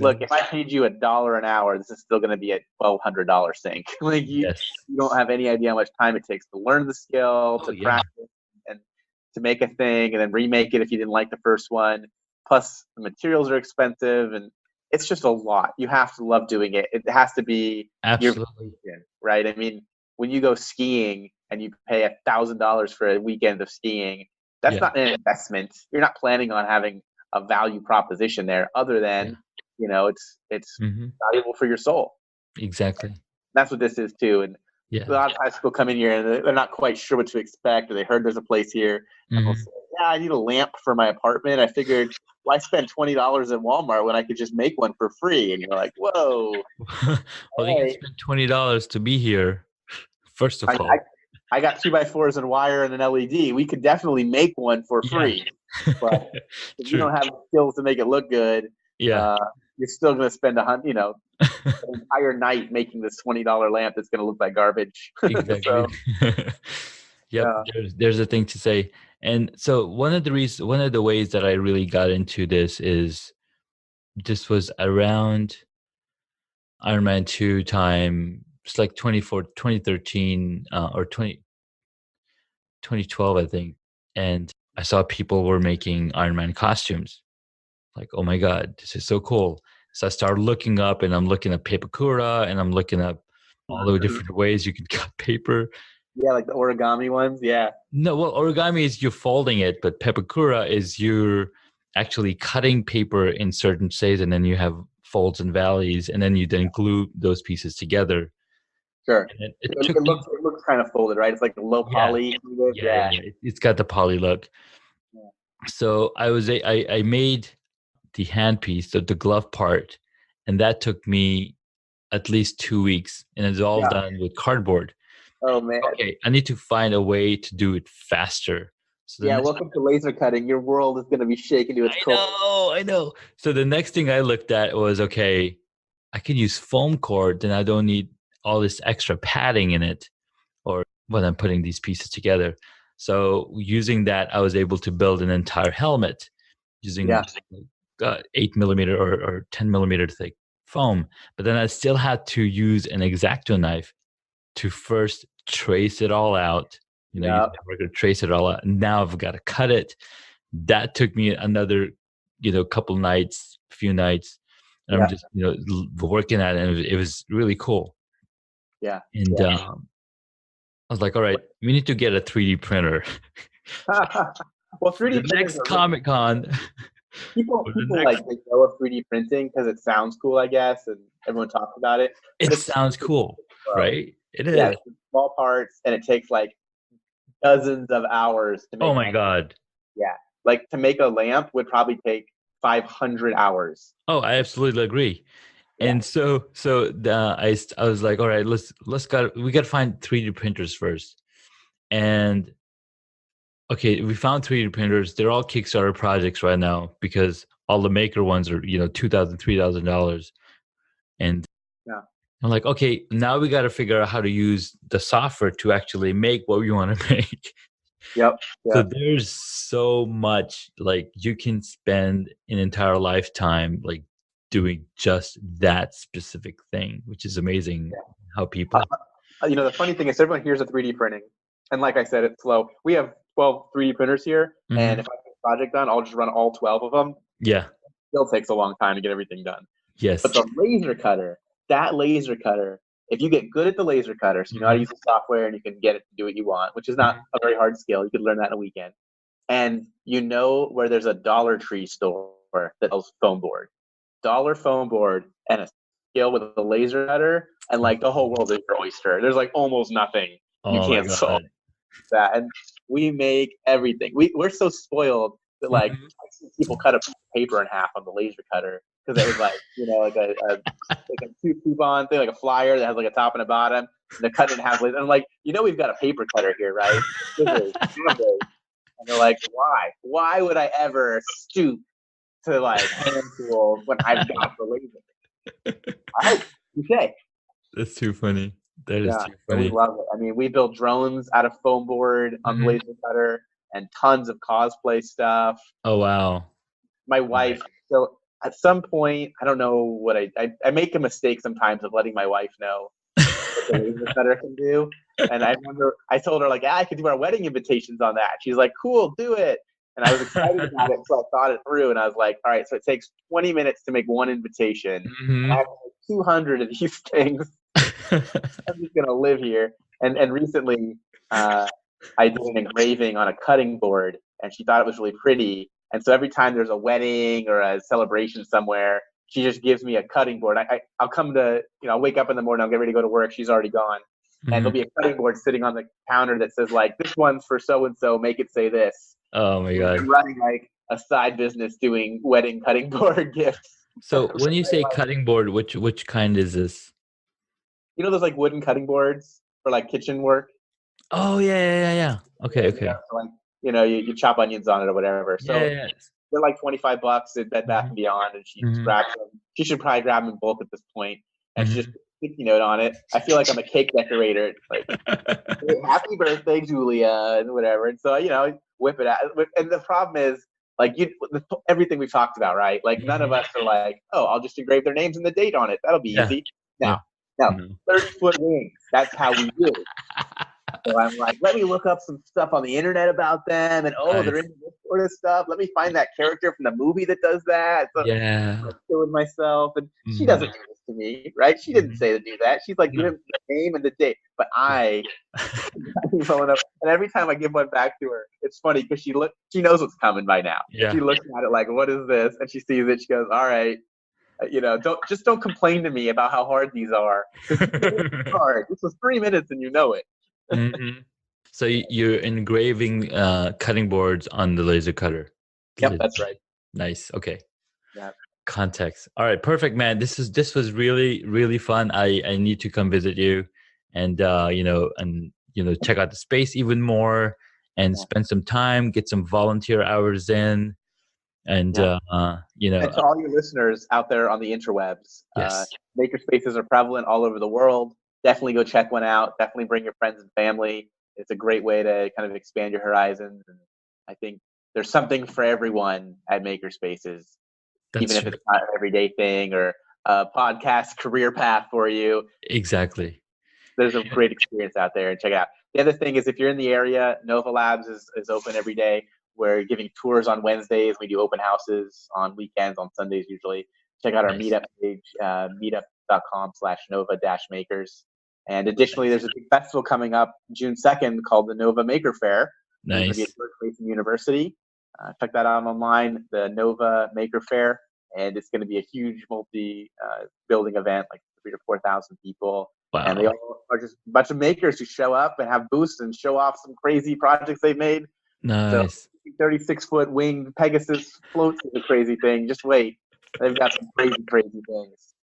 look,
Exactly.
if I paid you $1 an hour, this is still going to be a $1,200 sink. Like
Yes.
you don't have any idea how much time it takes to learn the skill,
Oh
to
yeah.
practice, and to make a thing, and then remake it if you didn't like the first one. Plus, the materials are expensive, and it's just a lot. You have to love doing it. It has to be your
Absolutely.
vacation, right? I mean, when you go skiing and you pay $1,000 for a weekend of skiing, that's
Yeah.
not an investment. You're not planning on having a value proposition there, other
Yeah.
than it's
Mm-hmm.
valuable for your soul.
Exactly.
That's what this is too. And
Yeah.
a lot of times people come in here and they're not quite sure what to expect, or they heard there's a place here, and they'll
Mm-hmm.
say, "Yeah, I need a lamp for my apartment. I figured, why spend $20 at Walmart when I could just make one for free?" And you're like, "Whoa,
Well, you can
hey,
spend $20 to be here. First of
I, I,
all.
I got 2x4s and wire and an LED. We could definitely make one for
Yeah.
free, but if you
True.
don't have the skills to make it look good,
Yeah.
uh, you're still going to spend an entire night making this $20 lamp that's going to look like garbage."
Exactly.
So,
Yep.
yeah,
There's a thing to say. And so one of the ways that I really got into this was around Iron Man 2 time. It's like 2013 or 2012, I think. And I saw people were making Iron Man costumes. Like, oh my God, this is so cool. So I started looking up and I'm looking at Papakura and I'm looking up all the different ways you can cut paper.
yeah, like the origami ones. Yeah,
No, well, origami is you folding it, but Papakura is you're actually cutting paper in certain shapes and then you have folds and valleys and then you then glue those pieces together.
sure.
And it
It,
took
it
me,
looks it looks kind of folded, right? It's like a low
yeah,
poly kind of.
yeah.
Yeah.
It's got the poly look.
Yeah.
So I made the handpiece, the glove part, and that took me at least 2 weeks, and it's all
Yeah.
done with cardboard.
Oh man.
Okay, I need to find a way to do it faster. So the
Yeah.
next,
Welcome to laser cutting. Your world is going to be shaken to its core.
I know. So the next thing I looked at was, okay, I can use foam core, then I don't need all this extra padding in it, or when I'm putting these pieces together. So using that, I was able to build an entire helmet using
Yeah.
8 millimeter or 10 millimeter thick foam. But then I still had to use an X-Acto knife to first trace it all out.
Yeah.
We're going to trace it all out. Now I've got to cut it. That took me another, couple nights, few nights. And I'm
Yeah.
just, working at it. And it was really cool.
Yeah.
And I was like, all right, we need to get a 3D printer.
Well,
For the
3D printers
next
are really
Comic Con.
people.
For the
People
next,
like they know of 3D printing because it sounds cool, I guess, and everyone talks about it. But
it
it's
sounds cool,
slow.
right? It
Yeah,
is.
it's small parts, and it takes like dozens of hours to
Oh
make
my
one.
God.
Yeah, like to make a lamp would probably take 500 hours.
Oh, I absolutely agree. And I was like, all right, we got to find 3D printers first. And okay, we found 3D printers. They're all Kickstarter projects right now because all the maker ones are, $2,000, $3,000. And
Yeah.
I'm like, okay, now we got to figure out how to use the software to actually make what we want to make.
Yep.
So there's so much, like, you can spend an entire lifetime like doing just that specific thing, which is amazing. How people,
the funny thing is everyone hears of 3D printing, and like I said, it's slow. We have 12 3D printers here, and if I get a project done, I'll just run all 12 of them.
Yeah.
It still takes a long time to get everything done.
Yes.
But the laser cutter, if you get good at the laser cutter, so you know how to use the software and you can get it to do what you want, which is not a very hard skill. You could learn that in a weekend. And you know where there's a Dollar Tree store that sells foam board. Dollar foam board and a skill with a laser cutter, and like the whole world is your oyster. There's like almost nothing you can't solve that. And we make everything. We're so spoiled that like people cut a piece of paper in half on the laser cutter because it was like like a two coupon thing, like a flyer that has like a top and a bottom, and they're cut it in half. And I'm like, we've got a paper cutter here, right? And they're like, why? Why would I ever stoop to like hand tools when I've got the laser? All right, okay.
That's too funny. That is too funny.
We love it. I mean, we built drones out of foam board on the laser cutter and tons of cosplay stuff.
Oh, wow.
My wife, so at some point, I don't know what I make a mistake sometimes of letting my wife know what the laser cutter can do. And I remember I told her like, I could do our wedding invitations on that. She's like, cool, do it. And I was excited about it, so I thought it through, and I was like, all right, so it takes 20 minutes to make one invitation. And I have 200 of these things. I'm just going to live here. And recently, I did an engraving on a cutting board, and she thought it was really pretty. And so every time there's a wedding or a celebration somewhere, she just gives me a cutting board. I'll come to, I'll wake up in the morning, I'll get ready to go to work. She's already gone. And there'll be a cutting board sitting on the counter that says like, this one's for so-and-so, make it say this.
Oh my God.
I'm running like a side business doing wedding cutting board gifts.
So when you say cutting board, which kind is this?
Those like wooden cutting boards for like kitchen work?
Oh yeah. Okay.
So like, you chop onions on it or whatever. So they're like $25 at Bed Bath & Beyond, and she grabs them. She should probably grab them in bulk at this point, and she just put a sticky note on it. I feel like I'm a cake decorator. Like, happy birthday, Julia, and whatever. And so whip it out. And the problem is, like, everything we've talked about, right? Like, none of us are like, oh, I'll just engrave their names and the date on it. That'll be easy. No, 30-foot wings. That's how we do it. So I'm like, let me look up some stuff on the internet about them, and they're into this sort of stuff. Let me find that character from the movie that does that. So I'm killing myself, and she doesn't do this to me, right? She didn't say to do that. She's like, give him the name and the date. But I'm pulling up, and every time I give one back to her, it's funny because she knows what's coming by now.
Yeah.
She looks at it like, what is this? And she sees it. She goes, all right. Don't complain to me about how hard these are. It's hard. This was 3 minutes, and you know it.
So you're engraving cutting boards on the laser cutter.
Yep, that's right.
Nice. Okay.
Yeah.
Context. All right. Perfect, man. This was really, really fun. I need to come visit you, and check out the space even more, and spend some time, get some volunteer hours in, and and to
all your listeners out there on the interwebs, makerspaces are prevalent all over the world. Definitely go check one out. Definitely bring your friends and family. It's a great way to kind of expand your horizons. And I think there's something for everyone at makerspaces, even if it's not an everyday thing or a podcast career path for you.
Exactly.
There's a great experience out there, and check it out. The other thing is, if you're in the area, NoVA Labs is open every day. We're giving tours on Wednesdays. We do open houses on weekends, on Sundays usually. Check out our meetup page, meetup.com/NoVA-makers. And additionally, there's a big festival coming up June 2nd called the NoVA Maker Fair.
Nice.
It's going to be at Reston University. Check that out online, the NoVA Maker Fair. And it's going to be a huge multi-building event, like 3,000 to 4,000 people.
Wow.
And they all are just a bunch of makers who show up and have booths and show off some crazy projects they've made.
Nice.
So 36-foot winged Pegasus floats is a crazy thing. Just wait. They've got some crazy, crazy things.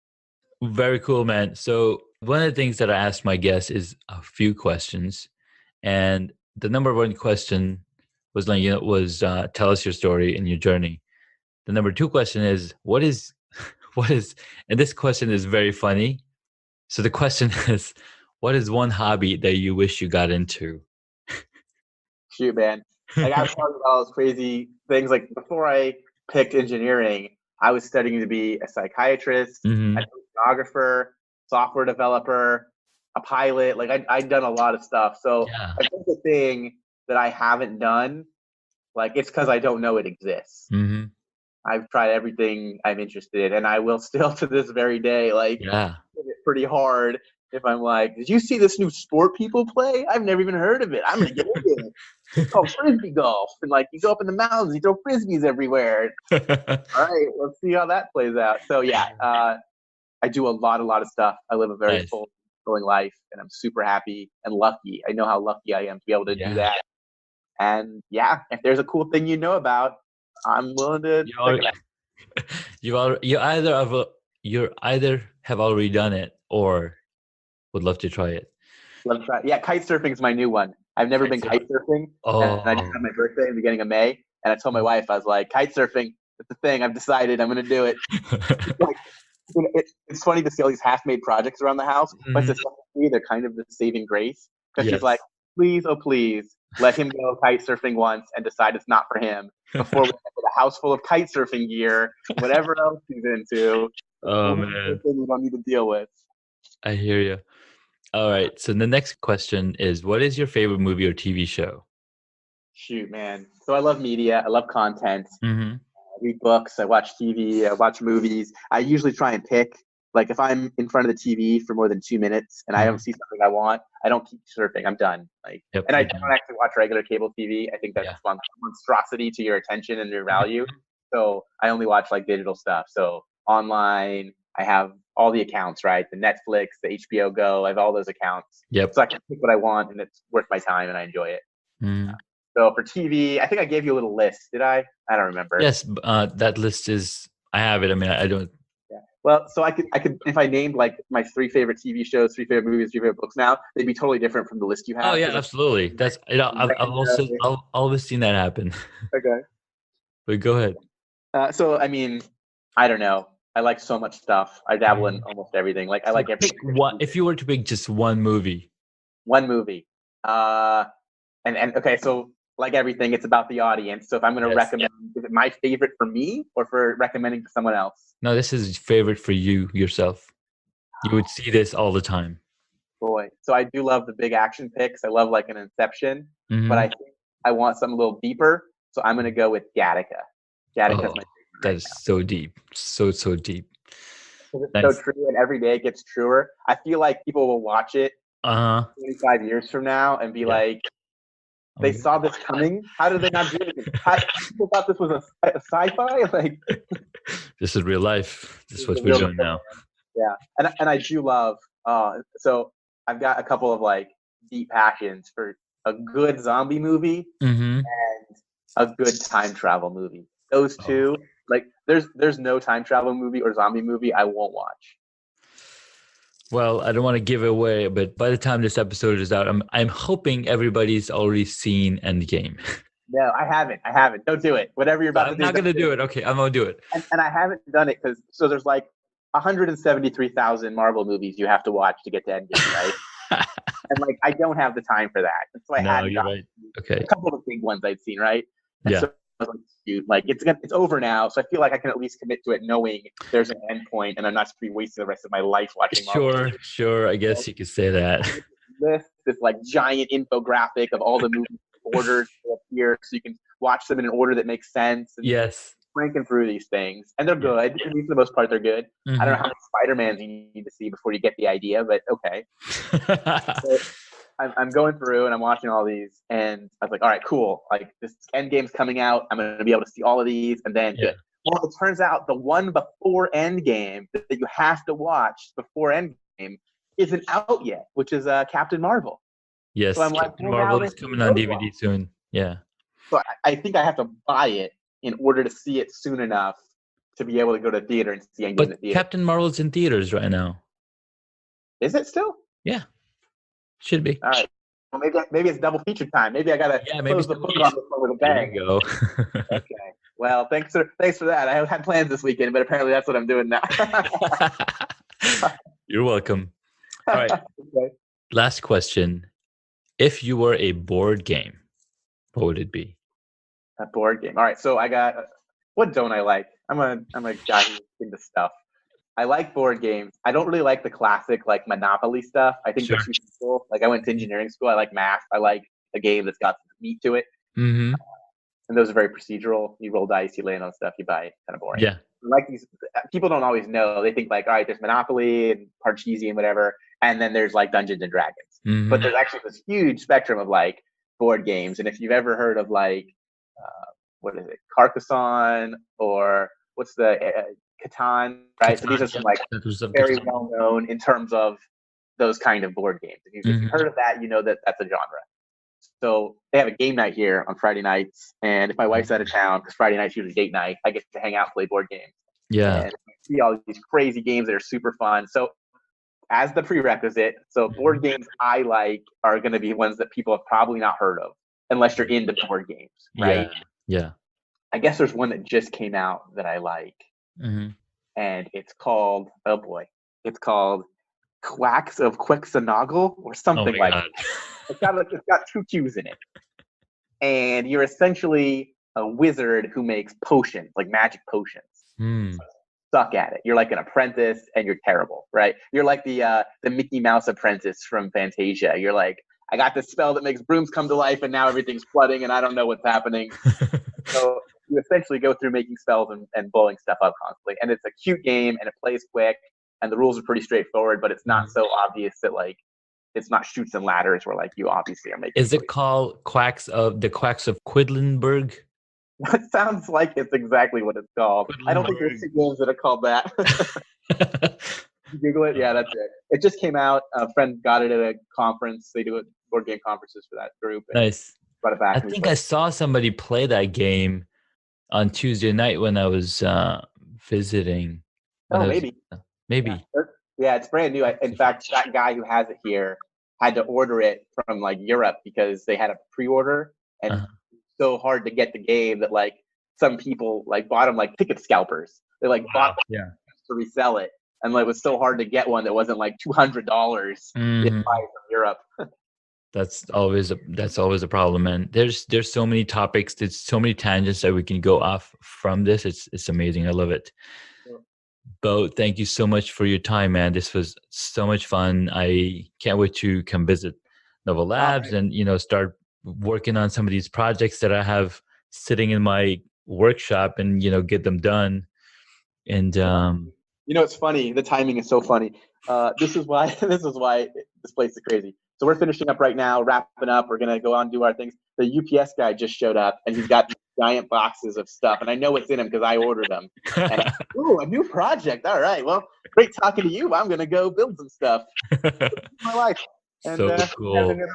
Very cool, man. So one of the things that I ask my guests is a few questions, and the number one question was like, tell us your story and your journey. The number two question is, what is, what is, and this question is very funny. So the question is, what is one hobby that you wish you got into?
Shoot, man. Like I was talking about all those crazy things. Like before I picked engineering, I was studying to be a psychiatrist,
Mm-hmm.
a oceanographer, software developer, a pilot. Like I'd done a lot of stuff. So
Yeah.
I think the thing that I haven't done, like it's because I don't know it exists.
Mm-hmm.
I've tried everything I'm interested in, and I will still to this very day, like
Yeah.
it pretty hard if I'm like, did you see this new sport people play? I've never even heard of it. I'm gonna get into it. It's called frisbee golf, and like you go up in the mountains, you throw frisbees everywhere. All right, let's see how that plays out. So yeah, I do a lot of stuff. I live a very
Nice.
fulfilling life, and I'm super happy and lucky. I know how lucky I am to be able to do that. And yeah, if there's a cool thing you know about, I'm willing to check it out.
You either have already done it or would love to try it.
Love to try. Yeah, kite surfing is my new one. I've never been kite surfing, and I just
Oh,
had my birthday in the beginning of May, and I told my wife, I was like, kite surfing, it's a thing. I've decided I'm going to do it. Like, it's funny to see all these half-made projects around the house, but to me, they're kind of the saving grace because she's like, please, oh please, let him go kite surfing once and decide it's not for him before we end with a house full of kite surfing gear, whatever else he's into.
Oh man,
we don't need to deal with.
I hear you. All right, so the next question is, what is your favorite movie or TV show?
Shoot, man. So I love media. I love content.
Mm-hmm.
I read books. I watch TV. I watch movies. I usually try and pick. Like if I'm in front of the TV for more than 2 minutes and I don't see something I want, I don't keep surfing. I'm done. Like, and I don't actually watch regular cable TV. I think that's a monstrosity to your attention and your value. So I only watch like digital stuff. So online, I have all the accounts, right? The Netflix, the HBO Go. I have all those accounts.
Yep.
So I can pick what I want, and it's worth my time, and I enjoy it.
Mm.
So for TV, I think I gave you a little list. Did I? I don't remember.
Yes, that list is. I have it. I mean, I don't.
Yeah. Well, so I could, if I named like my 3 favorite TV shows, 3 favorite movies, 3 favorite books now, they'd be totally different from the list you have.
Oh yeah, absolutely. That's I've always seen that happen.
Okay.
But go ahead.
So I mean, I don't know. I like so much stuff. I dabble in almost everything. Like I like everything.
If you were to pick just one movie.
One movie. And okay, so like everything, it's about the audience. So if I'm going to recommend, is it my favorite for me or for recommending to someone else?
No, this is favorite for you yourself. You would see this all the time.
Boy, so I do love the big action picks. I love like an Inception, but I think I want something a little deeper. So I'm going to go with Gattaca. Gattaca's my favorite.
That is so deep, so deep.
It's so true, and every day it gets truer. I feel like people will watch it 25 years from now and be like, they saw this coming. How did they not do it? People thought this was a sci-fi. Like,
this is real life. This is what we're doing now.
Yeah, and I do love. So I've got a couple of like deep passions for a good zombie movie and a good time travel movie. Those two, like, there's no time travel movie or zombie movie I won't watch.
Well, I don't want to give it away, but by the time this episode is out, I'm hoping everybody's already seen Endgame.
No, I haven't. Don't do it. Whatever you're about to do.
I'm not going to do it. Okay, I'm going to do it.
And I haven't done it because there's like 173,000 Marvel movies you have to watch to get to Endgame, right? And like I don't have the time for that. That's why I hadn't done
right. Okay.
a couple of the big ones I'd seen, right? And
yeah.
So I was like, dude, like it's over now, so I feel like I can at least commit to it, knowing there's an end point, and I'm not just be wasting the rest of my life watching Marvel.
Sure. I guess you could say that.
This like giant infographic of all the movies ordered here, so you can watch them in an order that makes sense. And
yes.
Cranking through these things, and they're good. I mean, for the most part, they're good. I don't know how many Spider-Mans you need to see before you get the idea, but okay. So I'm going through and I'm watching all these, and I was like, all right, cool. Like this Endgame's coming out. I'm going to be able to see all of these, and then good. Well, it turns out the one before Endgame that you have to watch before Endgame isn't out yet, which is Captain Marvel.
Yes, so I'm Captain Marvel is coming on DVD soon. Yeah.
So I think I have to buy it in order to see it soon enough to be able to go to theater and see Endgame in the
But
theater.
Captain Marvel's in theaters right now.
Is it still?
Yeah, should be.
All right. Well, maybe it's double feature time. Maybe I gotta close the book on this one with a bang.
There you go.
Okay. Well, thanks for that. I had plans this weekend, but apparently that's what I'm doing now.
You're welcome. All right.
Okay.
Last question. If you were a board game, what would it be?
A board game. All right. So I got. What don't I like? I'm a guy who's into stuff. I like board games. I don't really like the classic like Monopoly stuff. I think that's too simple. Like I went to engineering school. I like math. I like a game that's got some meat to it.
Mm-hmm.
And those are very procedural. You roll dice, you land on stuff, you buy it. Kind of boring.
Yeah.
Like these, people don't always know. They think like, all right, there's Monopoly and Parcheesi and whatever, and then there's like Dungeons and Dragons.
Mm-hmm.
But there's actually this huge spectrum of like board games. And if you've ever heard of like, what is it, Carcassonne, or what's the Catan, right? So these are some like very well known in terms of those kind of board games. If you've heard of that, you know that that's a genre. So they have a game night here on Friday nights, and if my wife's out of town, because Friday night's usually date night, I get to hang out and play board games.
Yeah.
And see all these crazy games that are super fun. So as the prerequisite, so board games I like are going to be ones that people have probably not heard of, unless you're into board games, right?
Yeah.
I guess there's one that just came out that I like, and it's called, oh boy, it's called Quacks of Quixonagle or something like that. It's got two Q's in it. And you're essentially a wizard who makes potions, like magic potions. Suck at it. You're like an apprentice and you're terrible, right? You're like the Mickey Mouse apprentice from Fantasia. You're like, I got this spell that makes brooms come to life and now everything's flooding and I don't know what's happening. So you essentially go through making spells and blowing stuff up constantly. And it's a cute game and it plays quick and the rules are pretty straightforward, but it's not so obvious that like, it's not shoots and ladders where like you obviously are making.
Is it called Quacks of Quedlinburg?
That sounds like it's exactly what it's called. I don't think there's two games that are called that. Google it. Yeah, that's it. It just came out. A friend got it at a conference. They do board game conferences for that group.
Nice.
Brought it back.
I think I saw somebody play that game on Tuesday night when I was visiting.
Maybe. Yeah, it's brand new. In fact, that guy who has it here had to order it from like Europe because they had a pre-order and it's so hard to get the game that like some people like bought them like ticket scalpers. They like bought them to resell it, and like, it was so hard to get one that wasn't like $200 from Europe.
That's always a problem, man. There's so many topics, there's so many tangents that we can go off from this. It's amazing. I love it. Bo, thank you so much for your time, man. This was so much fun. I can't wait to come visit NoVA Labs and start working on some of these projects that I have sitting in my workshop and get them done. And
it's funny. The timing is so funny. This is why this place is crazy. So we're finishing up right now, wrapping up. We're gonna go on and do our things. The UPS guy just showed up, and he's got giant boxes of stuff, and I know what's in them because I ordered them. And a new project. All right, well, great talking to you. I'm gonna go build some stuff. My life. And,
so cool.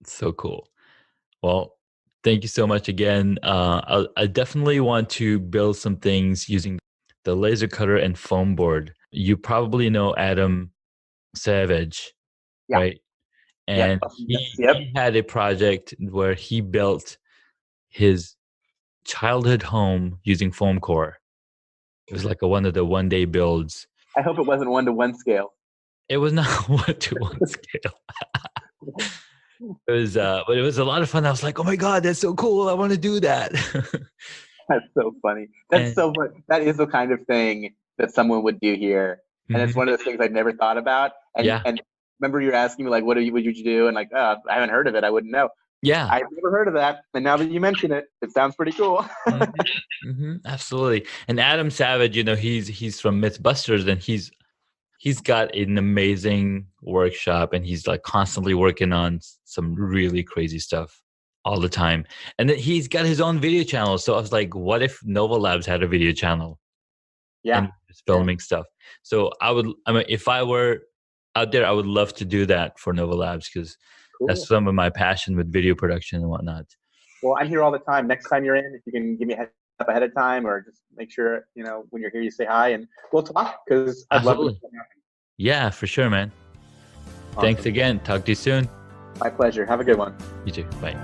So cool. Well, thank you so much again. I definitely want to build some things using the laser cutter and foam board. You probably know Adam Savage, right? And he had a project where he built his childhood home using foam core. It was like one of the one-day builds.
I hope it wasn't 1-to-1 scale.
It was not 1-to-1 scale. It was, but it was a lot of fun. I was like, "Oh my god, that's so cool! I want to do that."
That's so funny. So funny. That is the kind of thing that someone would do here, and it's one of those things I've never thought about. And remember, you were asking me like, "What would you do?" And like, I haven't heard of it. I wouldn't know.
Yeah,
I've never heard of that, and now that you mention it, it sounds pretty cool.
Absolutely. And Adam Savage, he's from Mythbusters, and he's got an amazing workshop, and he's like constantly working on some really crazy stuff all the time. And then he's got his own video channel. So I was like, what if NoVA Labs had a video channel?
Yeah,
and just filming stuff. So if I were out there, I would love to do that for NoVA Labs because that's some of my passion with video production and whatnot.
Well, I'm here all the time. Next time you're in, if you can give me a heads up ahead of time, or just make sure, when you're here, you say hi and we'll talk, because I'd love to.
Yeah, for sure, man. Awesome. Thanks again. Talk to you soon.
My pleasure. Have a good one.
You too. Bye.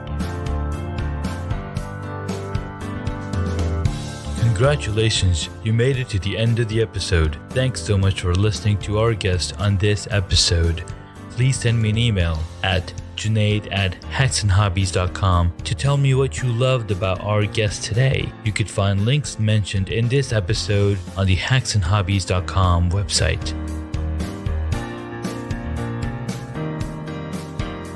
Congratulations, you made it to the end of the episode. Thanks so much for listening to our guest on this episode. Please send me an email at junaid@hacksandhobbies.com to tell me what you loved about our guest today. You could find links mentioned in this episode on the hacksandhobbies.com website.